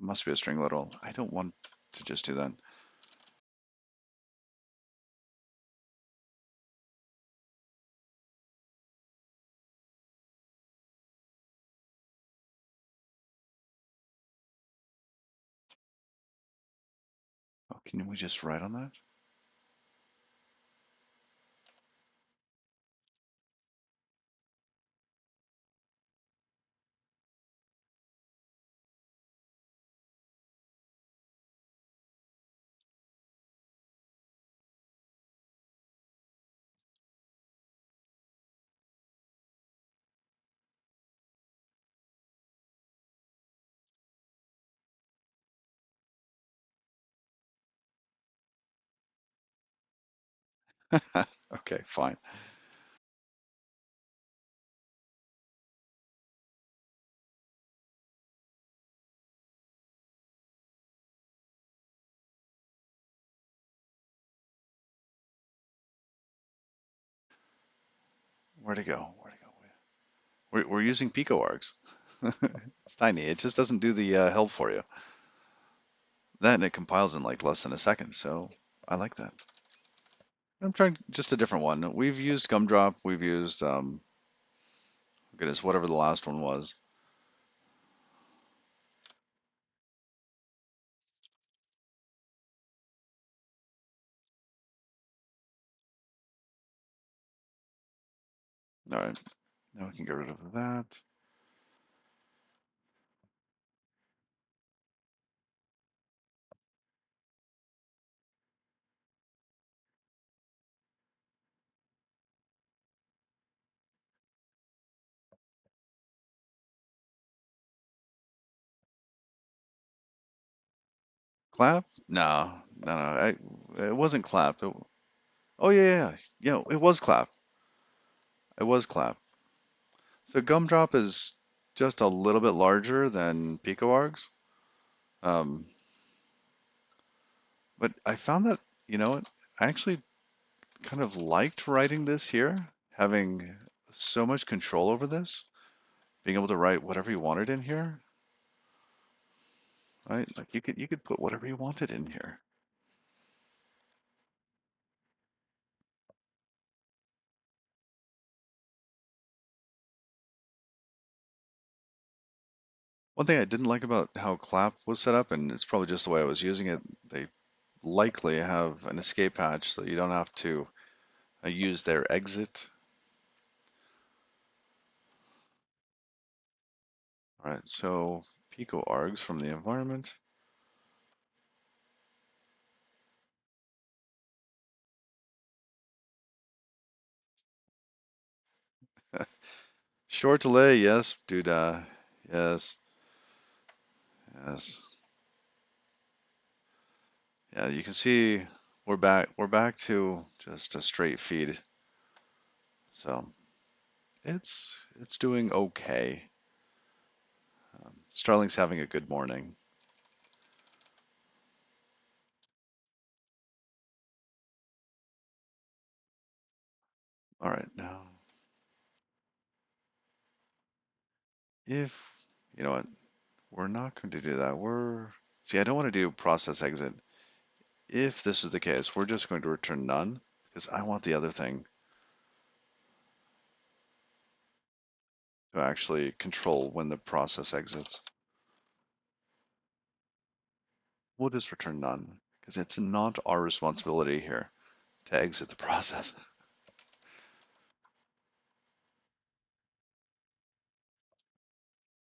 A: Must be a string little. I don't want to just do that. Oh, can we just write on that? Okay, fine. Where'd it go? Where'd it go? We're using pico args. It's tiny. It just doesn't do the help for you. That and it compiles in like less than a second, so I like that. I'm trying just a different one. We've used Gumdrop, we've used goodness, whatever the last one was. All right, now we can get rid of that. Clap? No, no, no. It wasn't clap. Oh yeah, yeah, yeah. It was clap. It was clap. So Gumdrop is just a little bit larger than PicoArgs. Um, but I found that, you know what? I actually kind of liked writing this here, having so much control over this, being able to write whatever you wanted in here, right? Like you could put whatever you wanted in here. One thing I didn't like about how Clap was set up, and it's probably just the way I was using it, they likely have an escape hatch so you don't have to use their exit. All right, so Pico args from the environment. Short delay, yes, dude. Yes, yes. Yeah, you can see we're back. We're back to just a straight feed. So it's doing okay. Starlink's having a good morning. All right, now if you know what, we're not going to do that. We're see, I don't want to do process exit. If this is the case, we're just going to return none because I want the other thing to actually control when the process exits. We'll just return none because it's not our responsibility here to exit the process.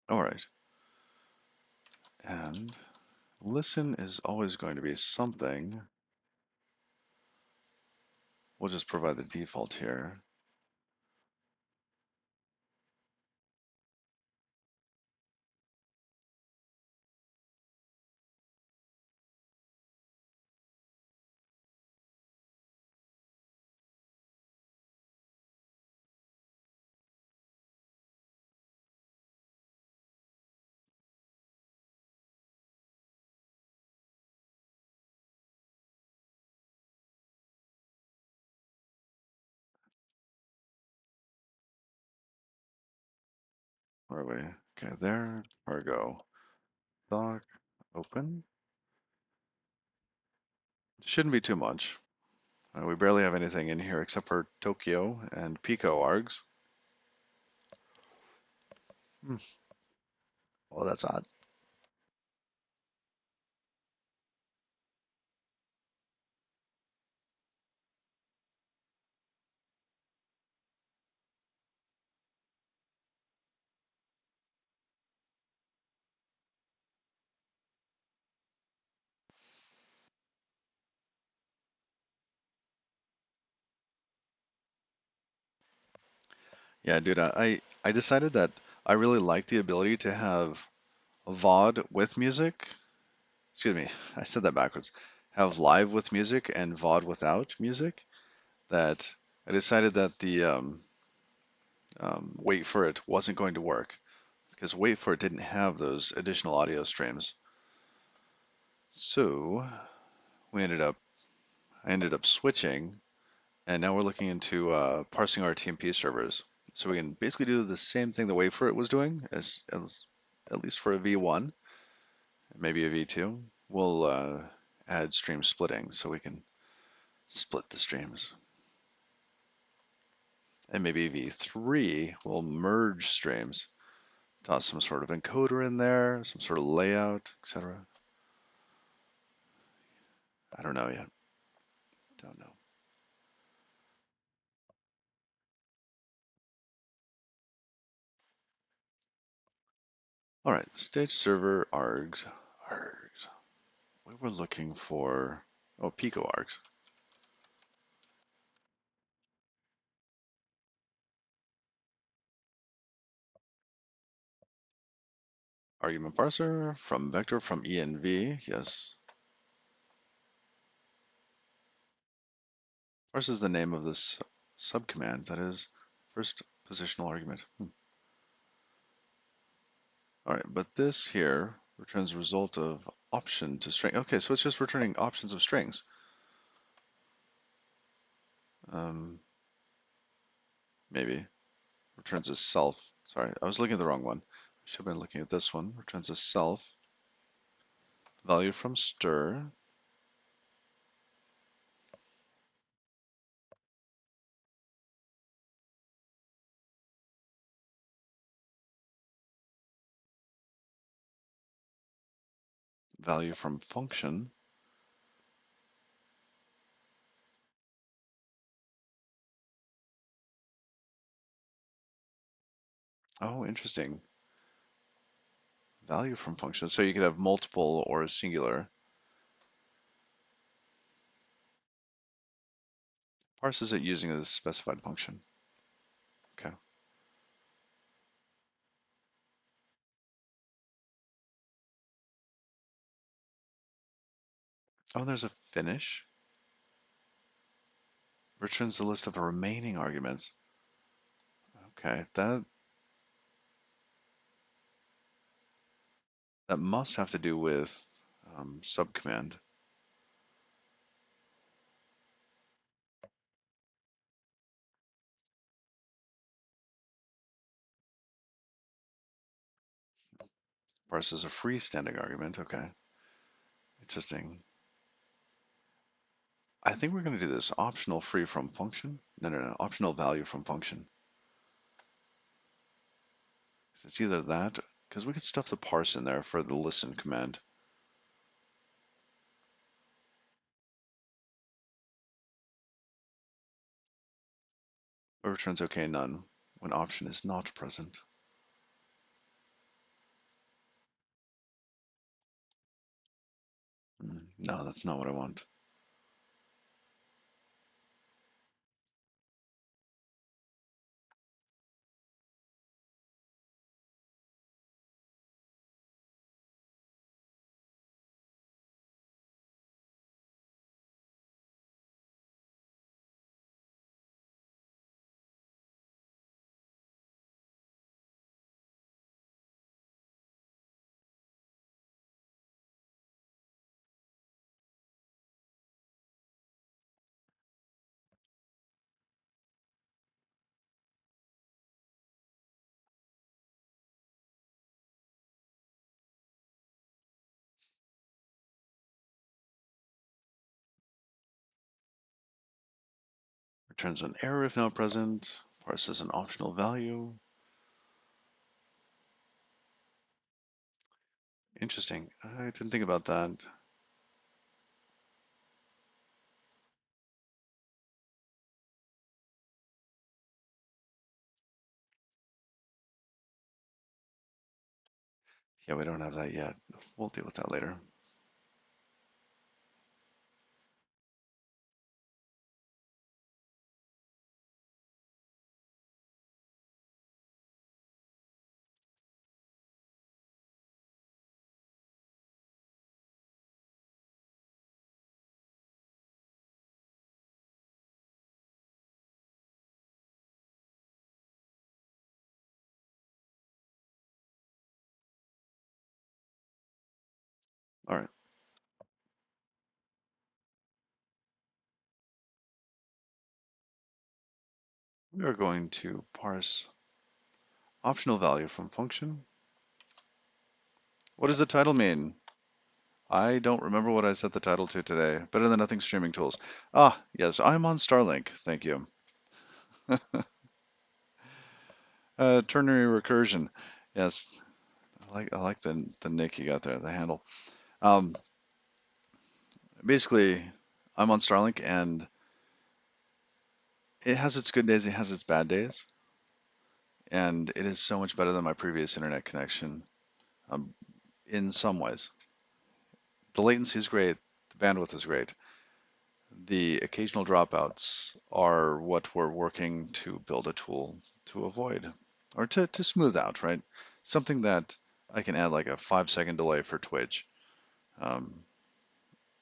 A: All right. And listen is always going to be something. We'll just provide the default here. Where are we? Okay, there. Cargo. Dock. Open. Shouldn't be too much. We barely have anything in here except for Tokyo and Pico args. Hmm. Well, that's odd. Yeah, dude, I decided that I really like the ability to have VOD with music. Excuse me, I said that backwards. Have live with music and VOD without music. That I decided that the wait for it wasn't going to work because wait for it didn't have those additional audio streams. So we I ended up switching, and now we're looking into parsing our TMP servers. So we can basically do the same thing the wait for it was doing as at least for a V1, maybe a V2. we'll add stream splitting so we can split the streams. And maybe v3 will merge streams, toss some sort of encoder in there, some sort of layout, etc. I don't know yet. Don't know. All right, stage server args. Args. We were looking for, oh, pico args. Argument parser from vector from env, yes. Parse is the name of this subcommand, that is first positional argument. All right, but this here returns result of option to string. Okay, so it's just returning options of strings. Maybe returns a self. Sorry, I was looking at the wrong one. I should have been looking at this one. Returns a self value from stir. Value from function. Oh, interesting. Value from function. So you could have multiple or singular. Parses it using a specified function. Okay. Oh, there's a finish. Returns the list of remaining arguments. Okay, that must have to do with subcommand. Parses a freestanding argument. Okay, interesting. I think we're going to do this optional free from function. No. Optional value from function. It's either that, because we could stuff the parse in there for the listen command. Or returns okay none when option is not present. No, that's not what I want. Returns an error if not present. Parses an optional value. Interesting. I didn't think about that. Yeah, we don't have that yet. We'll deal with that later. All right. We are going to parse optional value from function. What does the title mean? I don't remember what I set the title to today. Better than nothing streaming tools. Ah, yes, I'm on Starlink. Thank you. Ternary recursion. Yes, I like the nick you got there, the handle. Um, basically, I'm on Starlink, and it has its good days, it has its bad days, and it is so much better than my previous internet connection. Um, in some ways, the latency is great, the bandwidth is great. The occasional dropouts are what we're working to build a tool to avoid or to smooth out, right? Something that I can add like a 5 second delay for Twitch, um,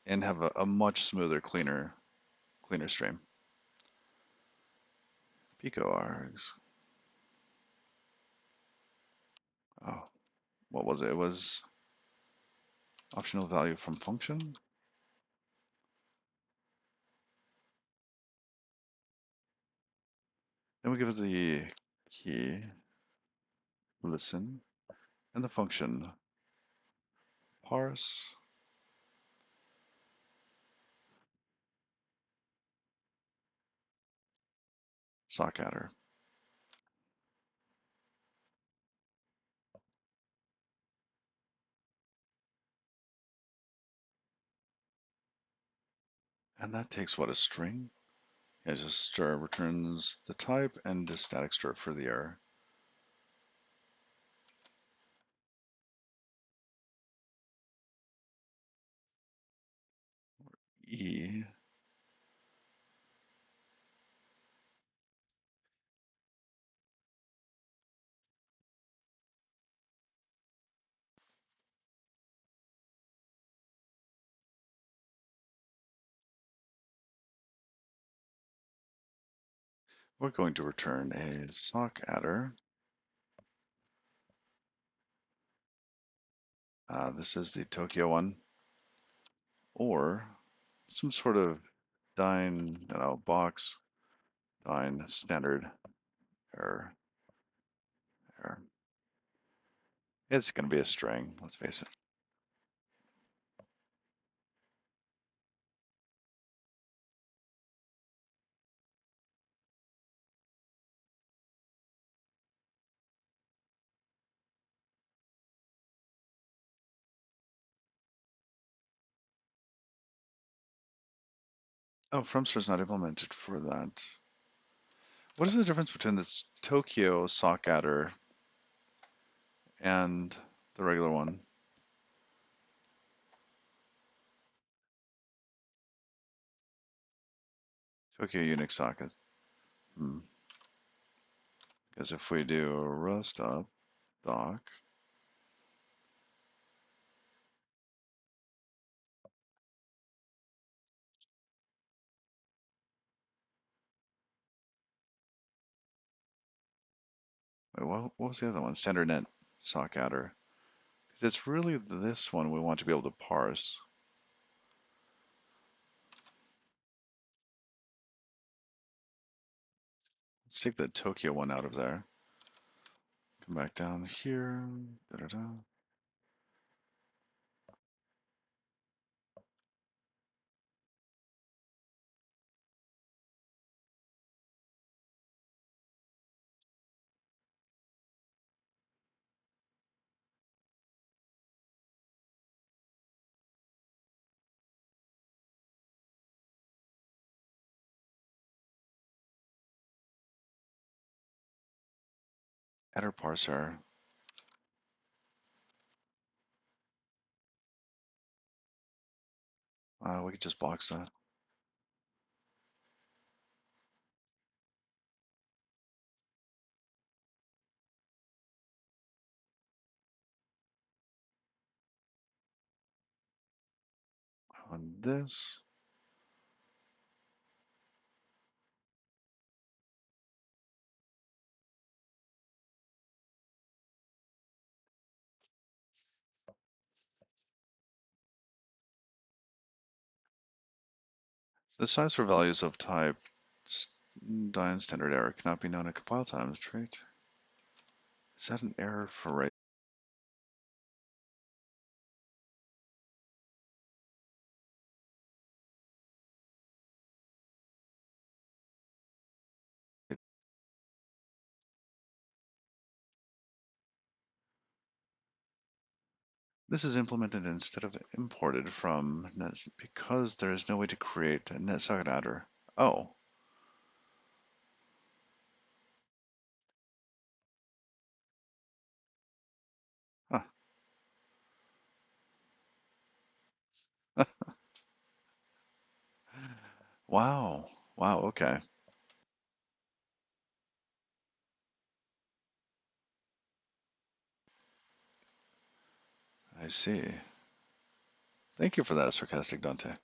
A: and have a much smoother, cleaner stream. Pico args. Oh, what was it? It was optional value from function. Then we give it the key, listen, and the function parse sock adder. And that takes what, a string? Yeah, just stir returns the type and a static str for the error. E. We're going to return a sock adder. This is the Tokyo one, or some sort of Dyn, box, Dyn standard error. error. It's going to be a string, let's face it. Oh, Frumster's not implemented for that. What is the difference between this Tokyo sock adder and the regular one? Tokyo Unix socket. Hmm. Because if we do rust up doc, wait, what was the other one? Standard net sock adder. Because it's really this one we want to be able to parse. Let's take the Tokyo one out of there. Come back down here. Da -da -da. Adder parser. We could just box that on this. The size for values of type Dyn standard error cannot be known at compile time. Trait. Is that an error for This is implemented instead of imported from Net because there is no way to create a NetSocket adder. Oh, huh. Wow. Wow, okay. I see. Thank you for that, sarcastic Dante.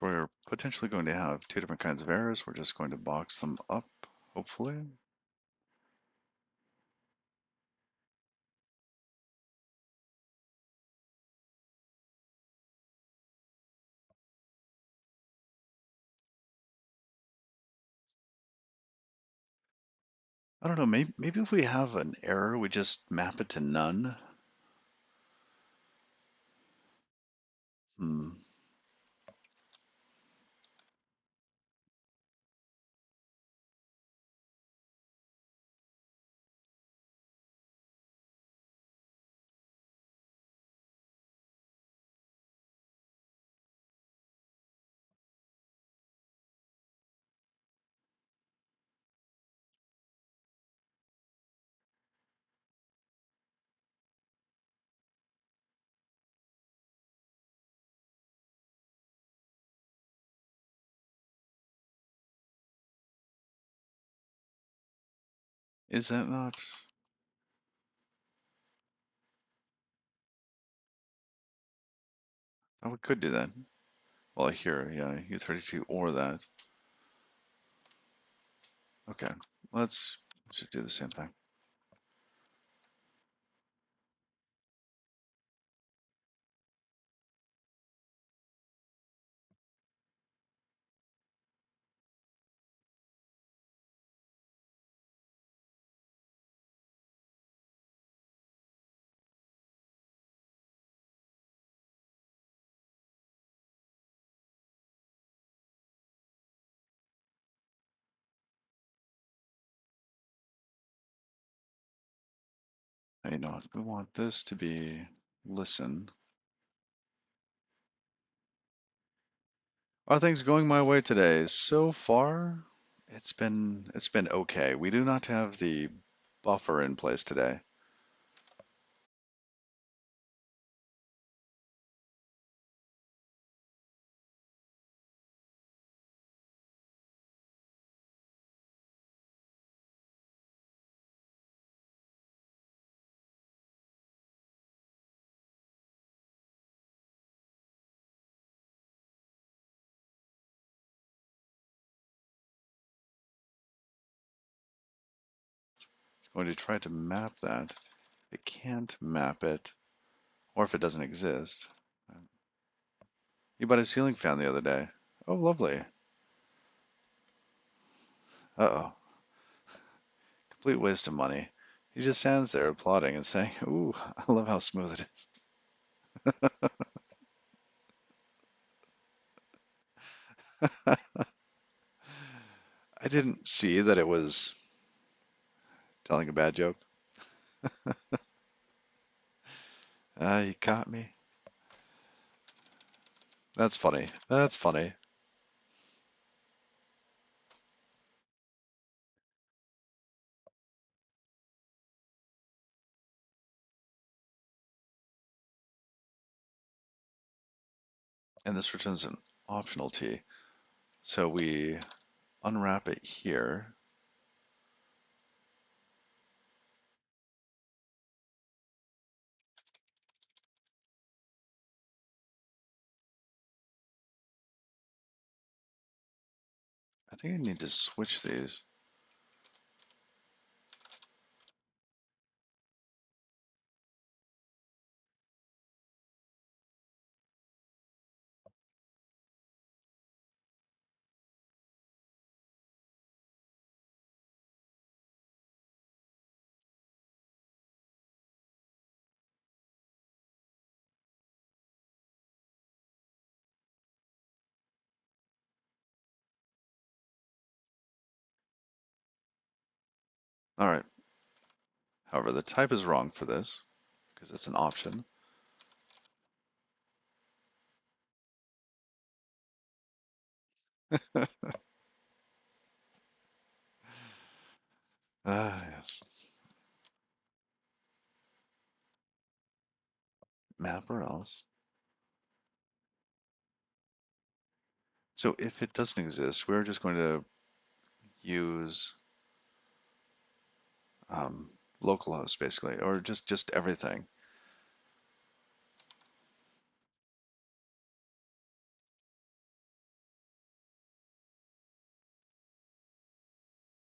A: We're potentially going to have two different kinds of errors. We're just going to box them up, hopefully. I don't know, maybe if we have an error, we just map it to none. Hmm. Is that not? Oh, we could do that. Well, here, yeah, U32 or that. Okay, let's just do the same thing. You know, we want this to be listen. Are things going my way today? So far, it's been okay. We do not have the buffer in place today. It's going to try to map that. It can't map it, or if it doesn't exist. You bought a ceiling fan the other day. Oh, lovely. Uh-oh. Complete waste of money. He just stands there applauding and saying, "Ooh, I love how smooth it is." I didn't see that it was telling a bad joke. Ah, you caught me. That's funny. That's funny. and this returns an optional t. So we unwrap it here. I think I need to switch these. All right. However, the type is wrong for this because it's an option. Ah, yes. Map or else. So if it doesn't exist, we're just going to use um, localhost basically, or just everything.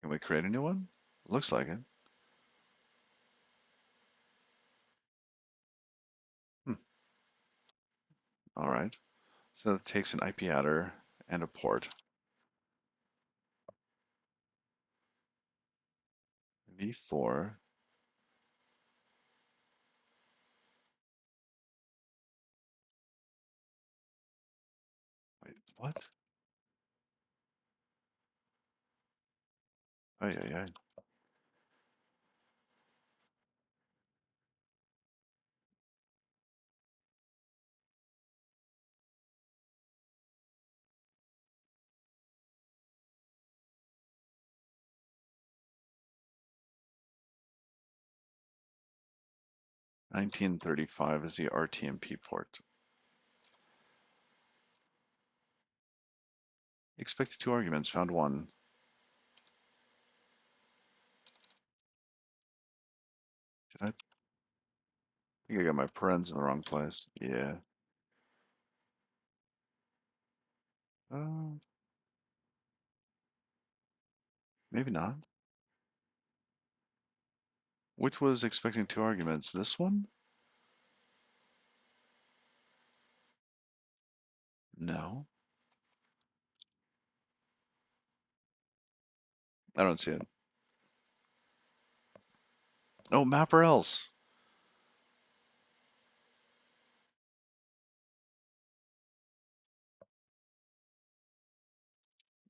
A: Can we create a new one? Looks like it. Hmm. All right. So it takes an IP adder and a port. V4. Wait, what? Oh yeah, yeah. 1935 is the RTMP port. Expected two arguments, found one. Did I think I got my parens in the wrong place? Yeah. Uh, maybe not. Which was expecting two arguments? This one? No. I don't see it. Oh, map or else.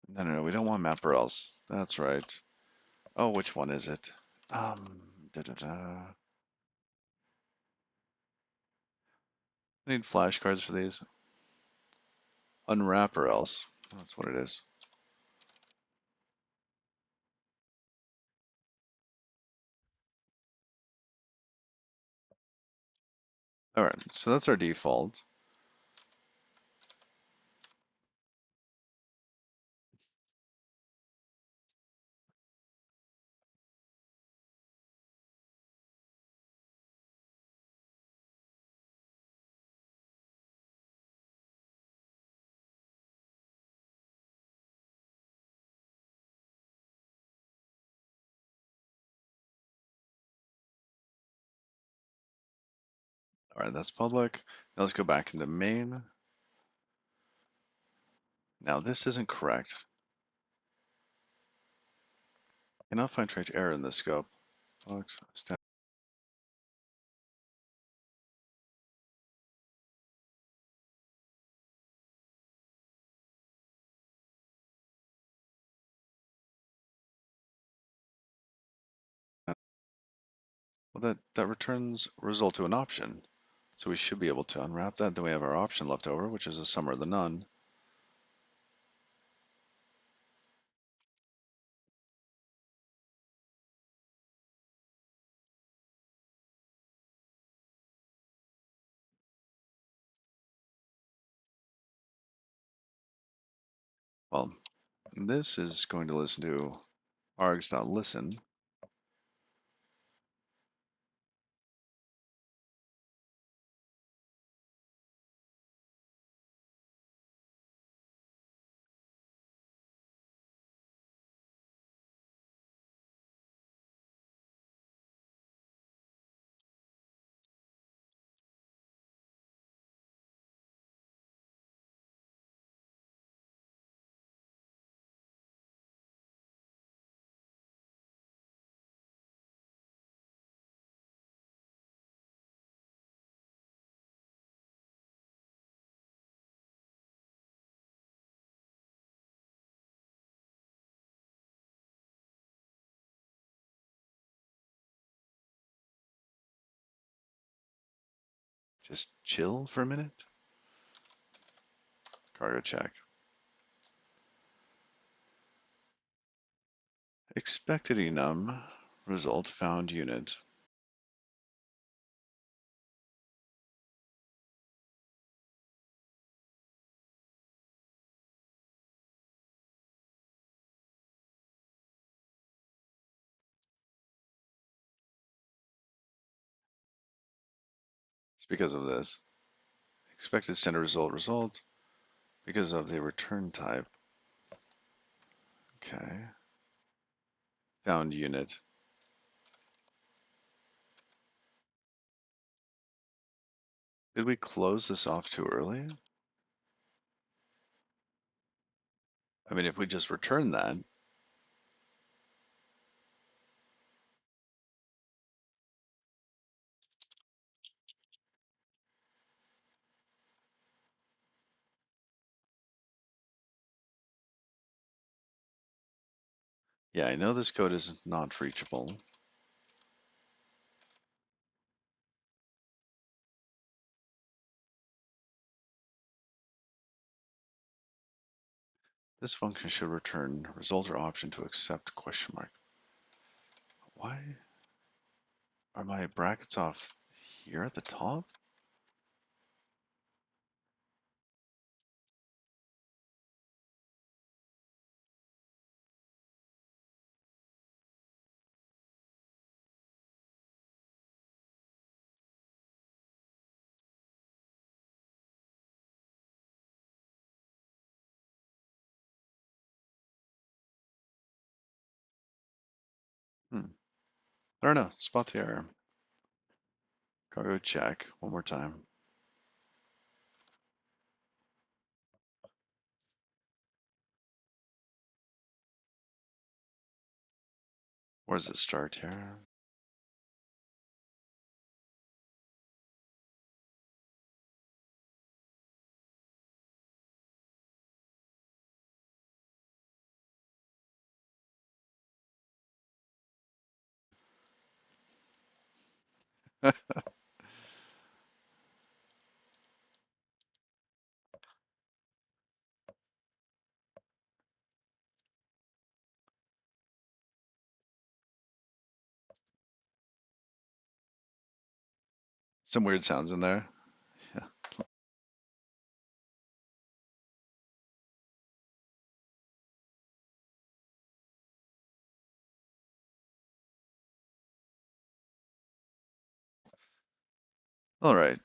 A: No, no, no. We don't want map or else. That's right. Oh, which one is it? Da, da, da. I need flashcards for these. Unwrap or else. That's what it is. All right, so that's our default. All right, that's public. Now let's go back into main. Now this isn't correct. Cannot find trace error in the scope. Box, well, that returns result to an option. So we should be able to unwrap that. Then we have our option left over, which is a sum or the none. Well, this is going to listen to args.listen. Just chill for a minute. Cargo check. Expected enum result found unit. It's because of this. Expected standard result because of the return type. Okay. Found unit. Did we close this off too early? I mean, if we just return that, yeah, I know this code is not reachable. This function should return result or option to accept question mark. Why are my brackets off here at the top? Hmm. I don't know. Spot the error. Cargo check one more time. Where does it start here? Some weird sounds in there. Yeah. All right.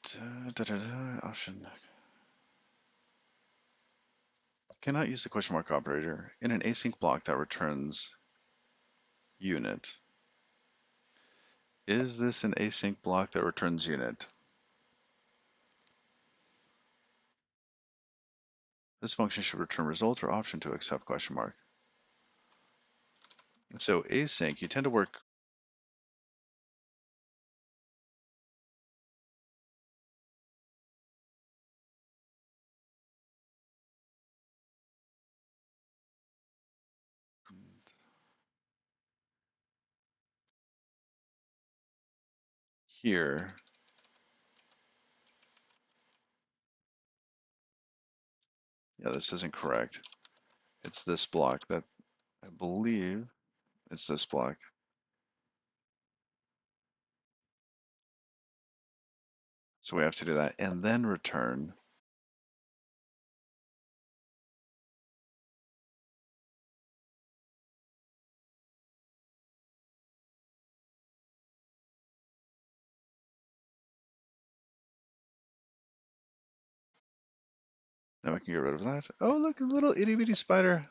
A: Option. Cannot use the question mark operator in an async block that returns unit. Is this an async block that returns unit? This function should return result or option to accept question mark. So async, you tend to work. Here. Yeah, this isn't correct. It's this block that I believe it's this block. So we have to do that and then return. Now I can get rid of that. Oh, look, a little itty bitty spider.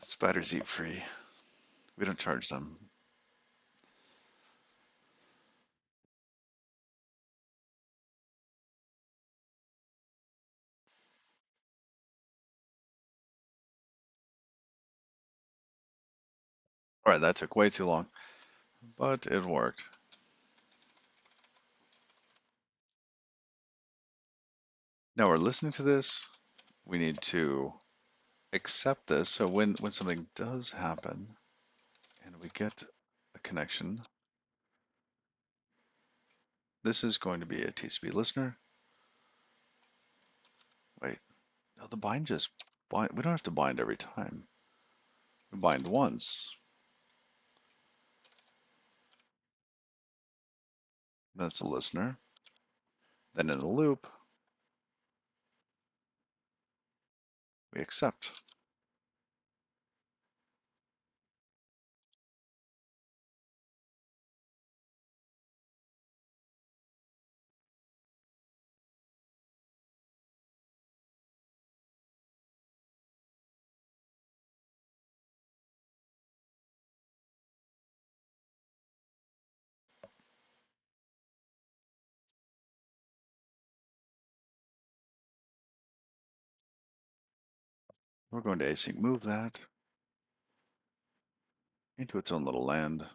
A: Spiders eat free. We don't charge them. All right, that took way too long, but it worked. Now we're listening to this. We need to accept this. So when something does happen and we get a connection, this is going to be a TCP listener. Wait, no, the bind just bind. We don't have to bind every time. We bind once. That's a listener. Then in the loop, we accept. We're going to async move that into its own little land.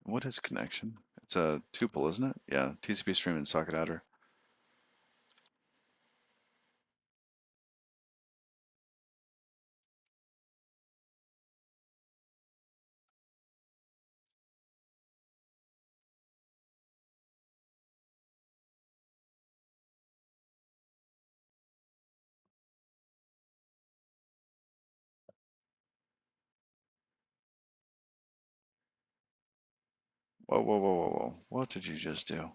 A: What is connection? It's a tuple, isn't it? Yeah, TCP stream and socket adder. Whoa, whoa, whoa, whoa, whoa. What did you just do?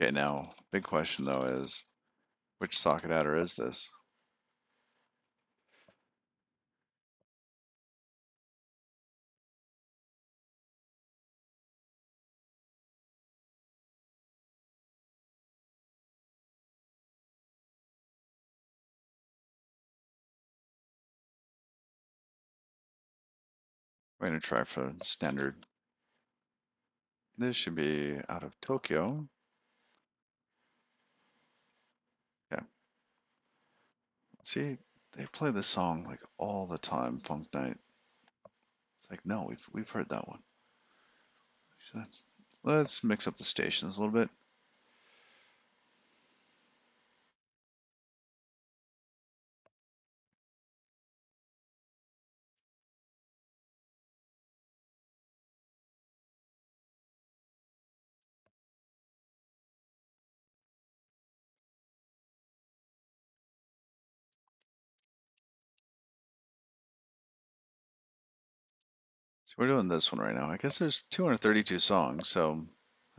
A: Okay, now, big question though is, which socket adder is this? We're going to try for standard. This should be out of Tokyo. Yeah, see, they play this song like all the time, Funk Night. It's like, no, we've heard that one. So let's mix up the stations a little bit. So we're doing this one right now. I guess there's 232 songs, so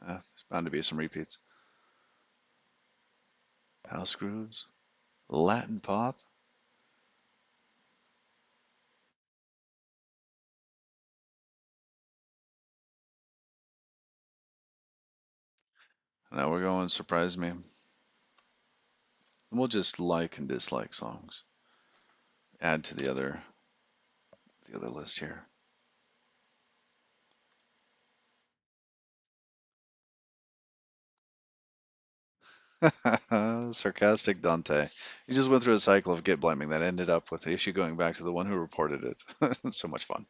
A: there's bound to be some repeats. House grooves, Latin pop. Now we're going surprise me. And we'll just like and dislike songs. Add to the other list here. Sarcastic Dante. He just went through a cycle of git blaming that ended up with the issue going back to the one who reported it. So much fun.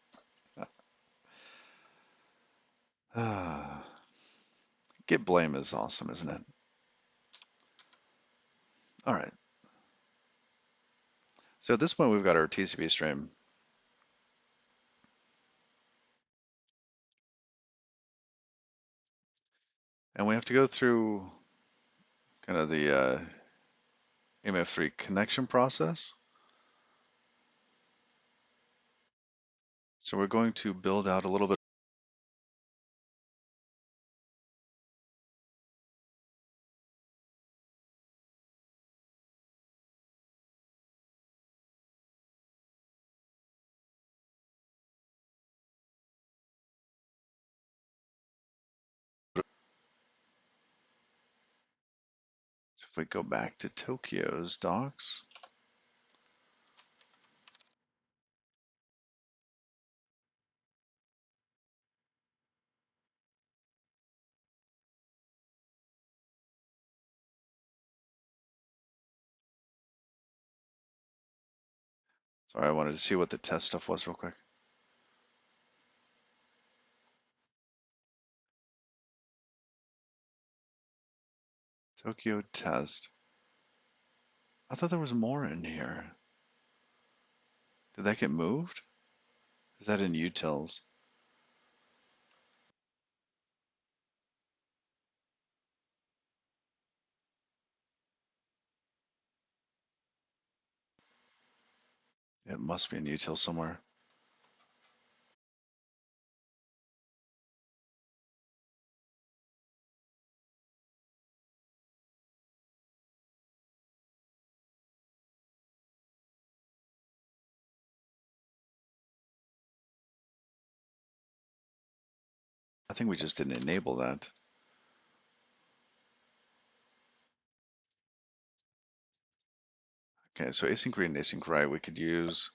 A: Git blame is awesome, isn't it? All right. So at this point, we've got our TCP stream. And we have to go through kind of the MF3 connection process. So we're going to build out a little bit. So if we go back to Tokyo's docs, sorry, I wanted to see what the test stuff was real quick. Tokyo test. I thought there was more in here. Did that get moved? Is that in utils? It must be in utils somewhere. I think we just didn't enable that. Okay, so async read and async write we could use.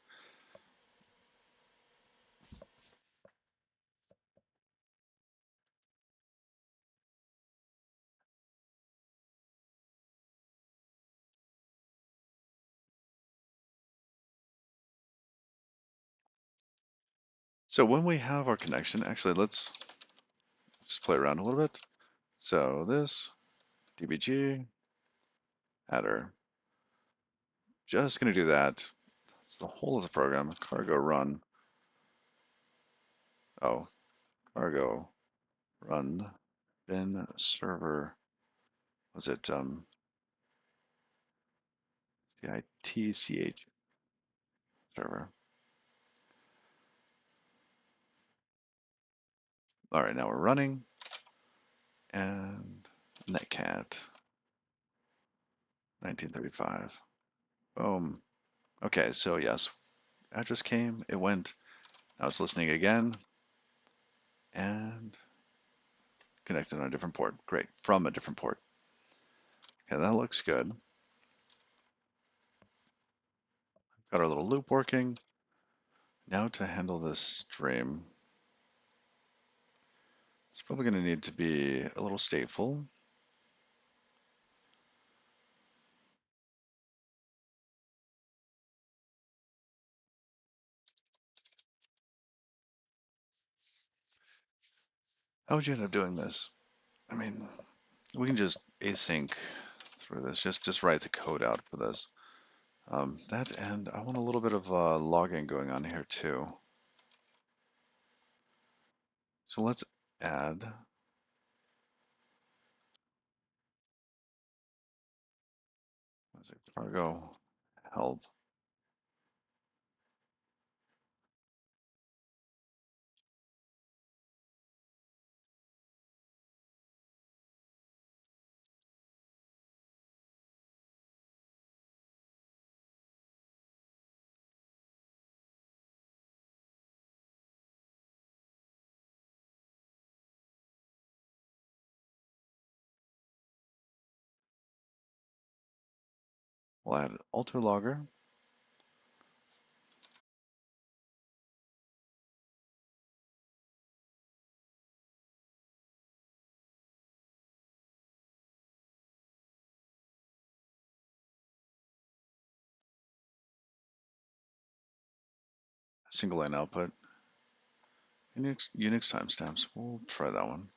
A: So when we have our connection, actually let's just play around a little bit. So this dbg header, just gonna do that. It's the whole of the program. Cargo run. Oh, cargo run bin server. Was it the ITCH server? All right, now we're running and netcat 1935. Boom. Okay, so yes, address came, it went. Now it's listening again and connected on a different port. Great, from a different port. Okay, that looks good. Got our little loop working. Now to handle this stream, it's probably going to need to be a little stateful. How would you end up doing this? I mean, we can just async through this. Just write the code out for this. That and I want a little bit of logging going on here too. So let's add. What's it? Cargo help. We'll add alto logger. Single line output. Unix timestamps. We'll try that one.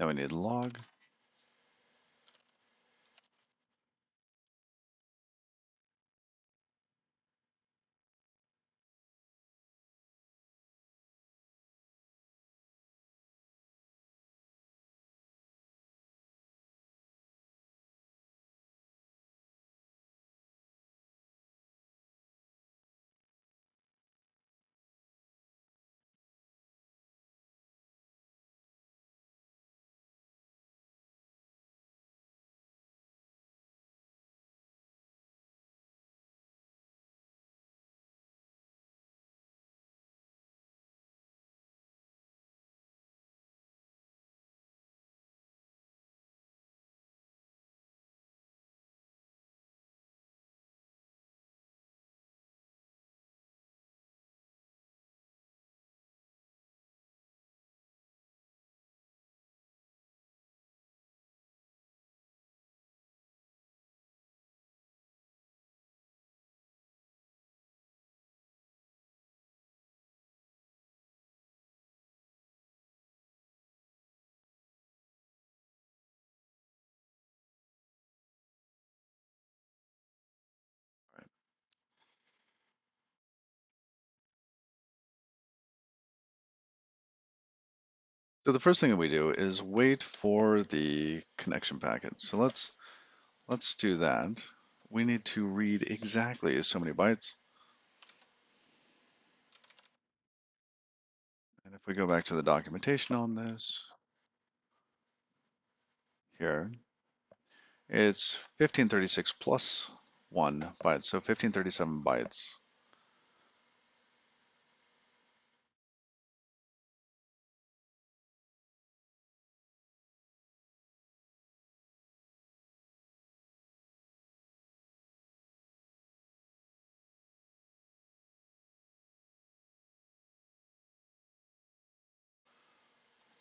A: Then we need log. So the first thing that we do is wait for the connection packet. So let's do that. We need to read exactly so many bytes. And if we go back to the documentation on this here, it's 1536 plus 1 byte, so 1537 bytes.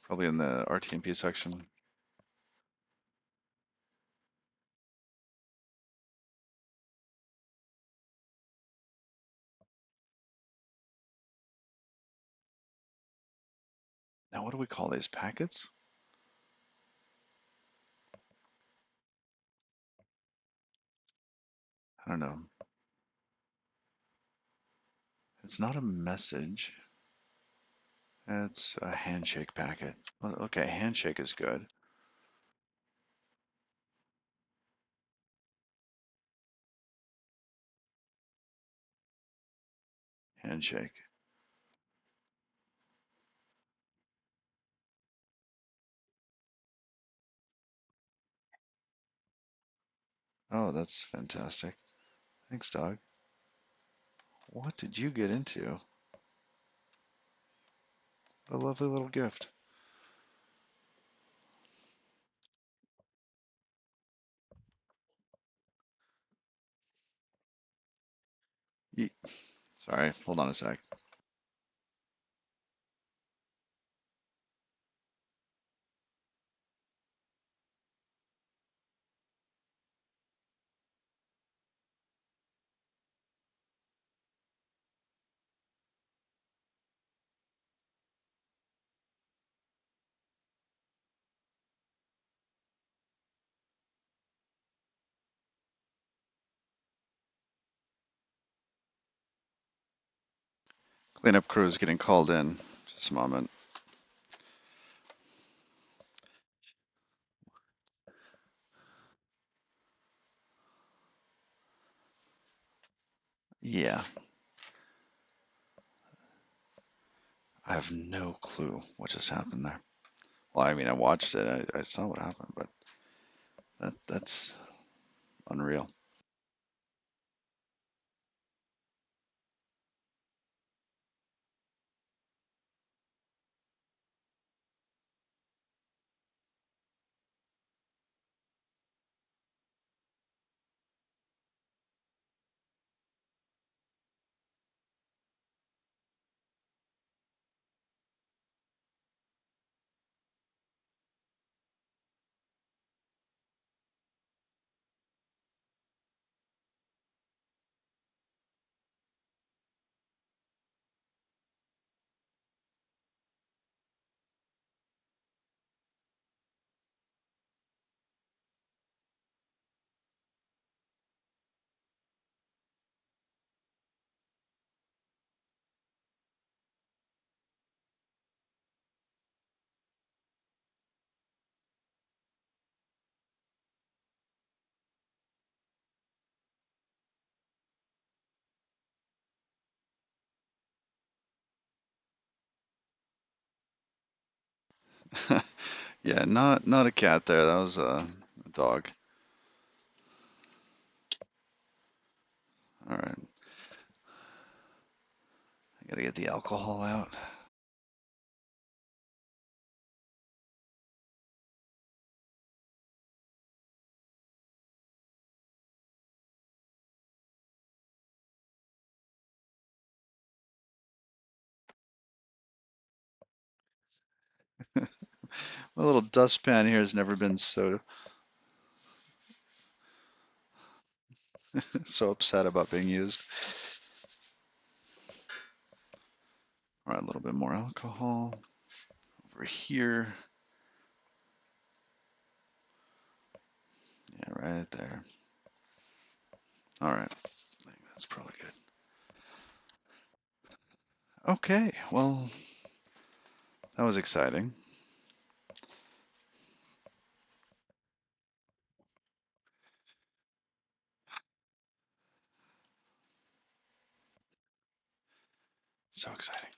A: Probably in the RTMP section. Now, what do we call these packets? I don't know. It's not a message. It's a handshake packet. Okay, handshake is good. Handshake. Oh, that's fantastic. Thanks, dog. What did you get into? A lovely little gift. Ye Sorry, hold on a sec. Cleanup crew is getting called in. Just a moment. Yeah, I have no clue what just happened there. Well, I mean, I watched it. I saw what happened, but that's unreal. Yeah, not a cat there. That was a dog. All right, I gotta get the alcohol out. My little dustpan here has never been so so upset about being used. All right, a little bit more alcohol over here. Yeah, right there. All right, that's probably good. Okay, well, that was exciting. So exciting.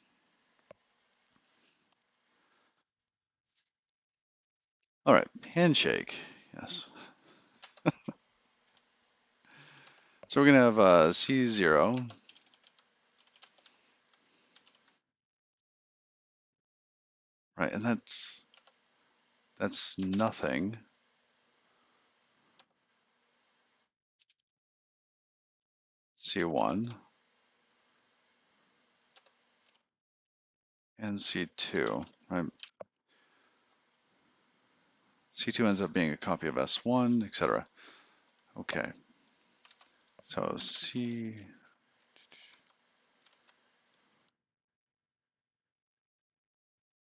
A: All right, handshake. Yes. So we're gonna have C0, right? And that's nothing. C1 and C2, right? C2 ends up being a copy of S1, etc. Okay, so C,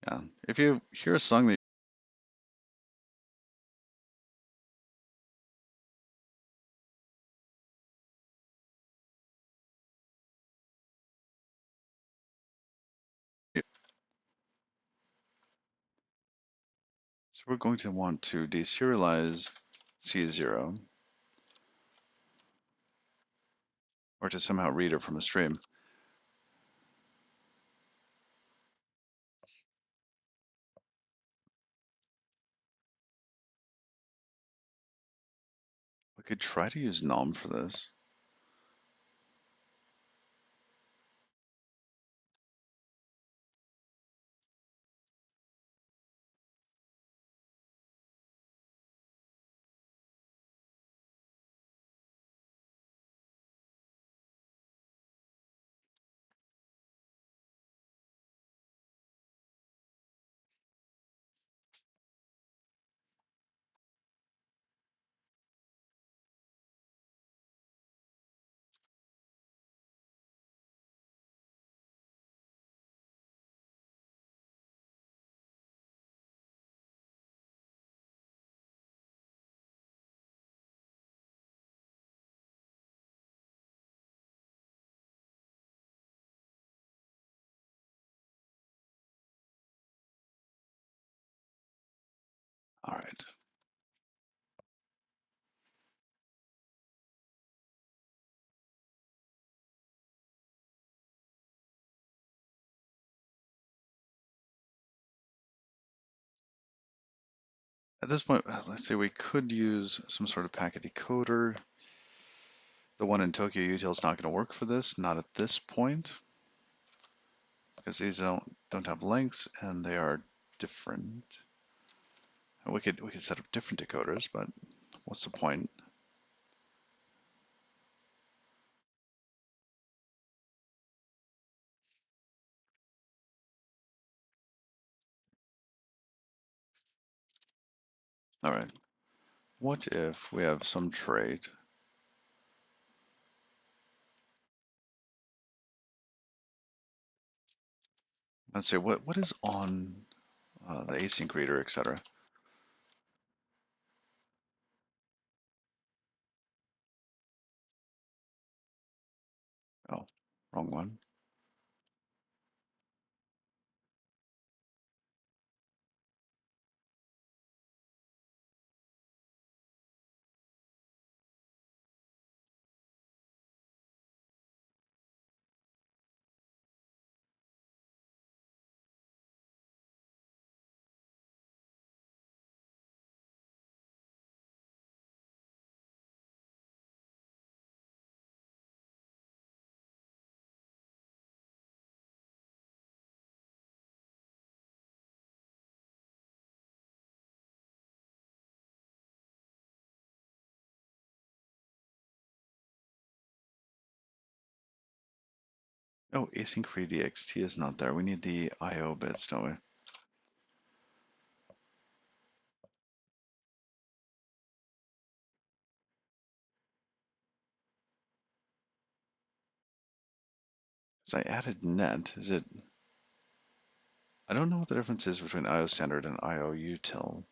A: yeah. If you hear a song that so we're going to want to deserialize C0 or to somehow read it from a stream. We could try to use Nom for this. All right. At this point, let's say we could use some sort of packet decoder. The one in Tokyo Util is not going to work for this, not at this point, because these don't have lengths and they are different. And we could set up different decoders, but what's the point? All right. What if we have some trait? Let's say what is on the async reader, etc. Oh, wrong one. Oh, async read ext is not there. We need the IO bits, don't we? So I added net. Is it? I don't know what the difference is between IO standard and IO util.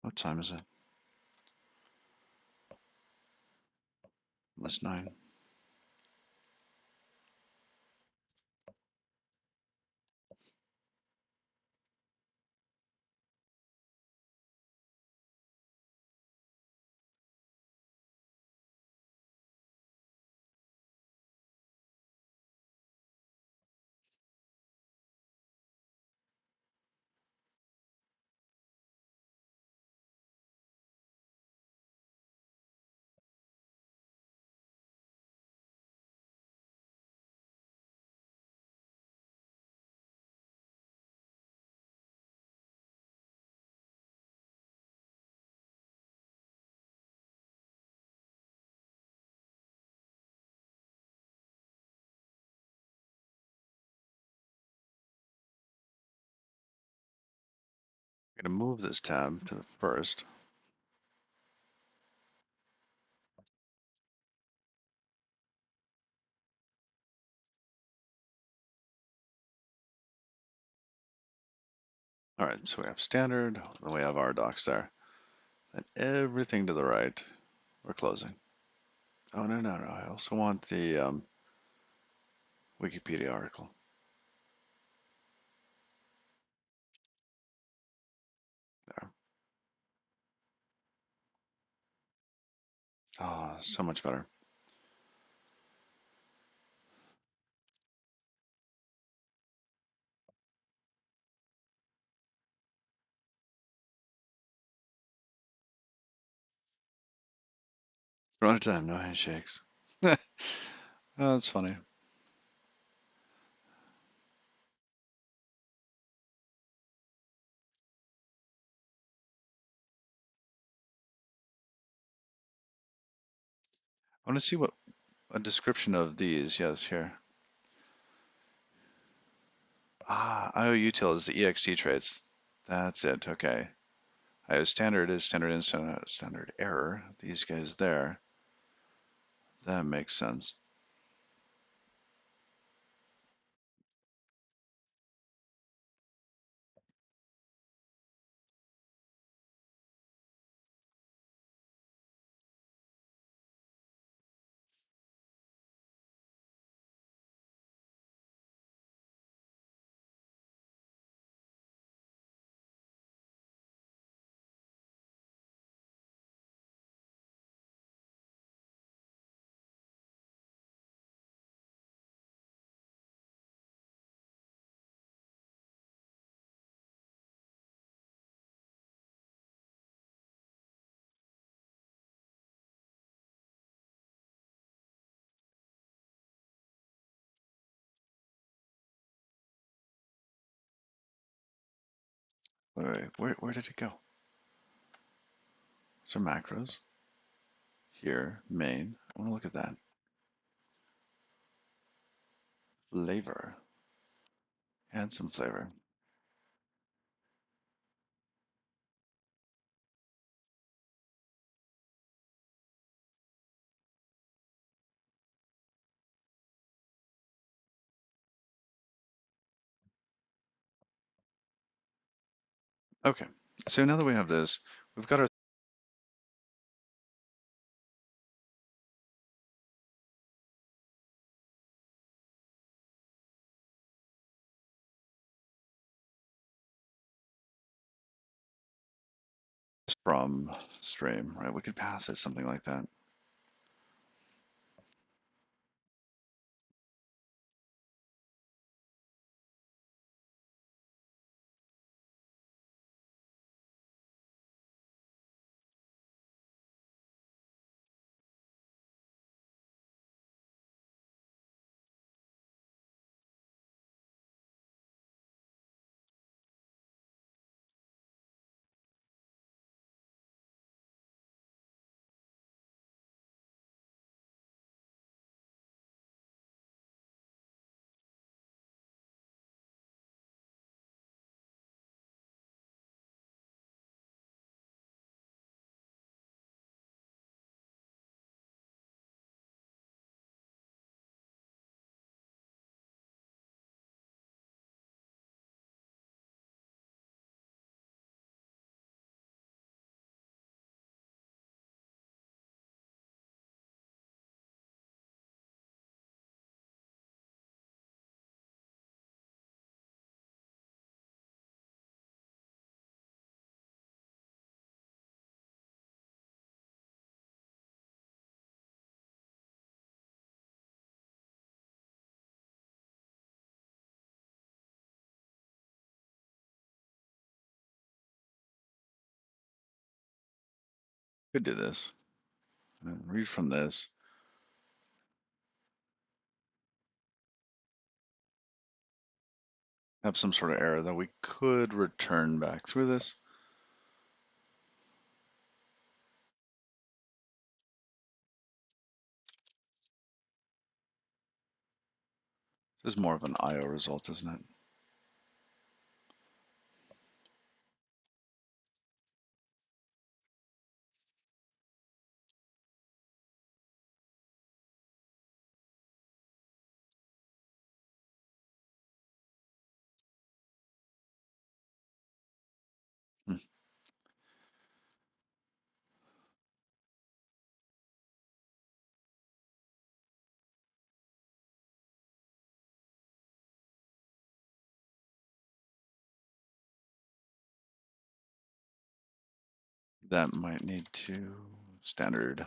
A: What time is it? Almost 9. I'm going to move this tab to the first. All right, so we have standard, and we have our docs there. And everything to the right, we're closing. Oh, no, no, no. I also want the Wikipedia article. There. Oh, so much better. Run time, no handshakes. Oh, that's funny. I want to see what a description of these. Yes, here. Ah, IOUtil is the ext traits. That's it. Okay. IO standard is standard instant standard error. These guys there. That makes sense. Wait, where did it go? Some macros here, main. I want to look at that. Flavor. Add some flavor. Okay. So now that we have this, we've got our from stream, right? We could pass it something like that. Could do this. Read from this. Have some sort of error that we could return back through this. This is more of an IO result, isn't it? Hmm. That might need to standard.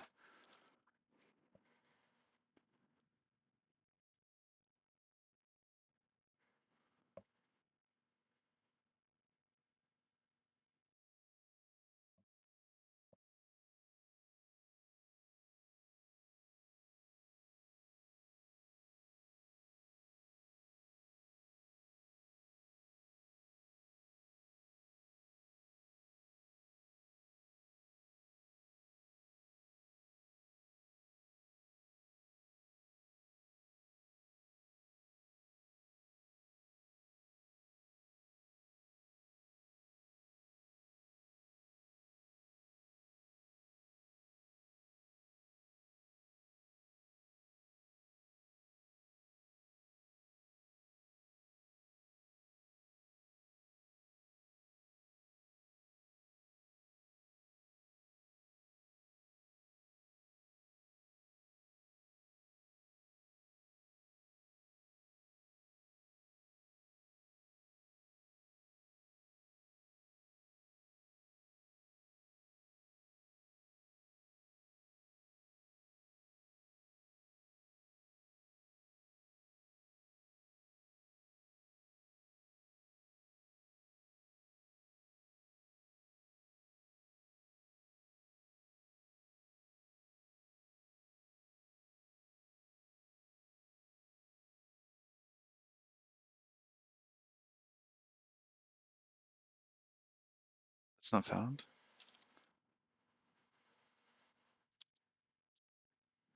A: It's not found.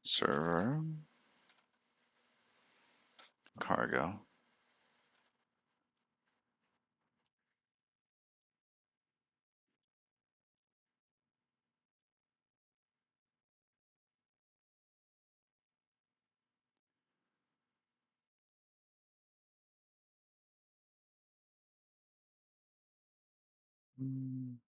A: Server, cargo. Mm.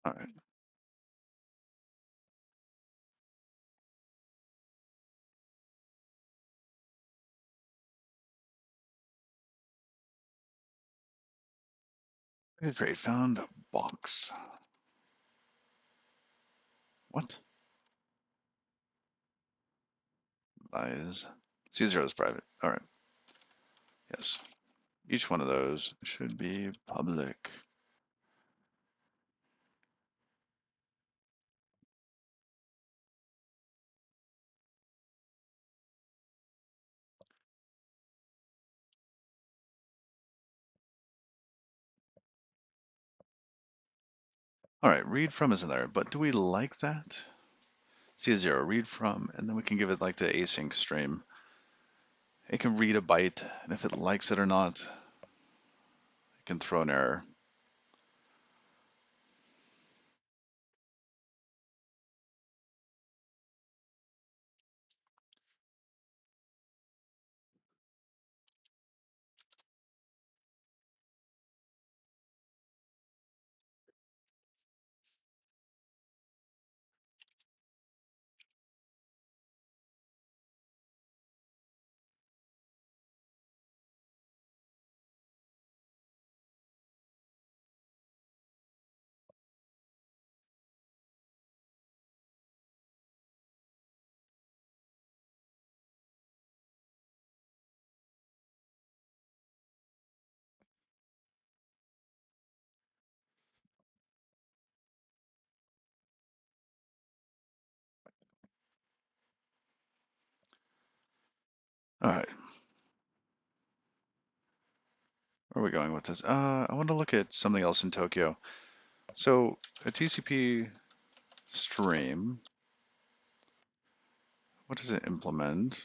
A: All right. Okay, great. Found a box. What? Lies. C0 is private. All right. Yes. Each one of those should be public. All right. Read from is in there, but do we like that? C0, read from, and then we can give it like the async stream. it can read a byte, and if it likes it or not, it can throw an error. All right, where are we going with this? I want to look at something else in Tokyo. So a TCP stream, what does it implement?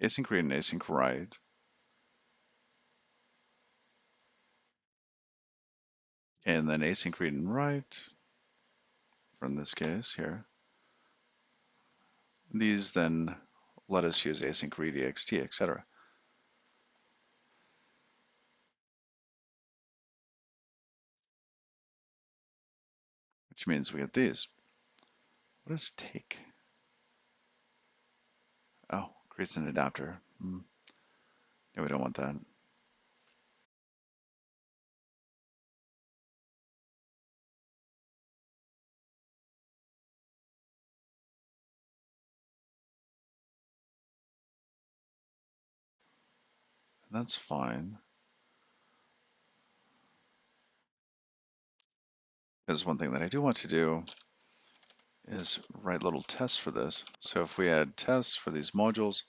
A: Async read and async write. And then async read and write, from this case here. These then let us use async read ext, etc. Which means we get these. What is take? Oh, creates an adapter. Yeah, we don't want that. That's fine. Because one thing that I do want to do is write little tests for this. So if we add tests for these modules,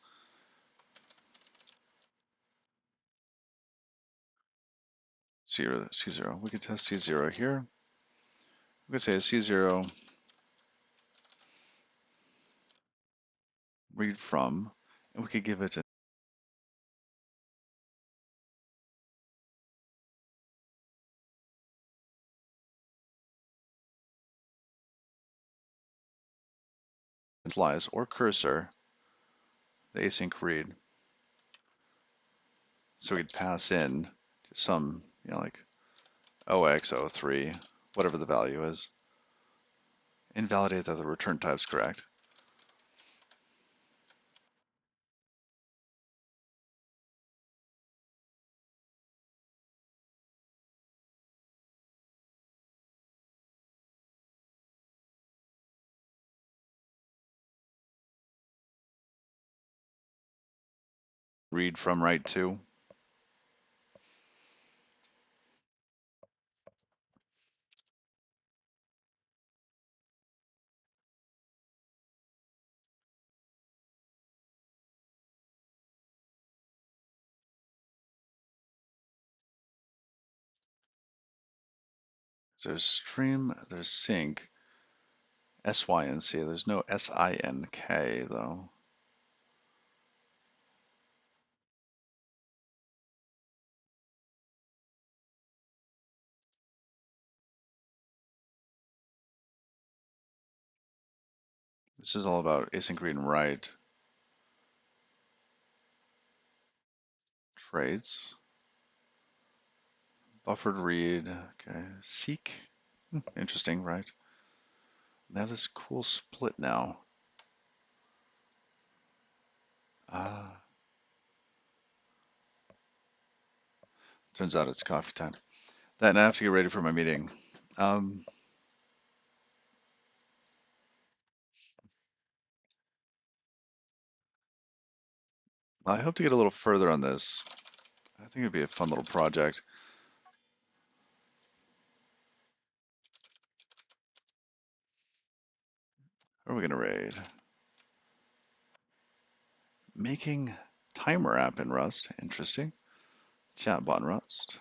A: C0, we could test C0 here. We could say C0 read from, and we could give it a slice or cursor, the async read. So we'd pass in some, like 0x03, whatever the value is, and validate that the return type's correct. Read from write to. So there's stream, there's sync, SYNC. There's no SINK though. This is all about async read and write traits. Buffered read, okay. Seek, interesting, right? They have this cool split now. Turns out it's coffee time. Then I have to get ready for my meeting. I hope to get a little further on this. I think it'd be a fun little project. What are we gonna raid? Making timer app in Rust. Interesting. Chatbot in Rust.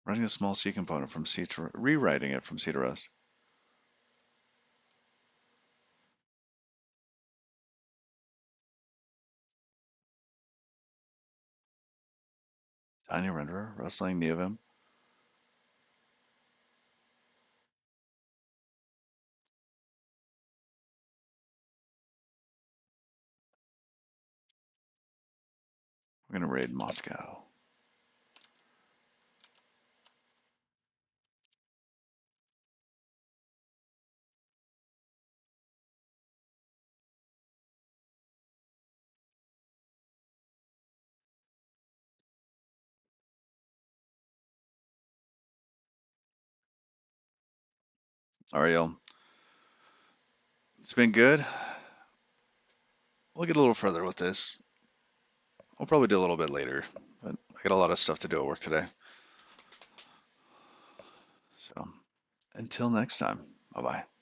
A: Writing a small C component from C to rewriting it from C to rest. Tiny renderer, rustling neovim. We're gonna raid Moscow. All right, y'all. It's been good. We'll get a little further with this. We'll probably do a little bit later, but I got a lot of stuff to do at work today. So until next time, bye bye.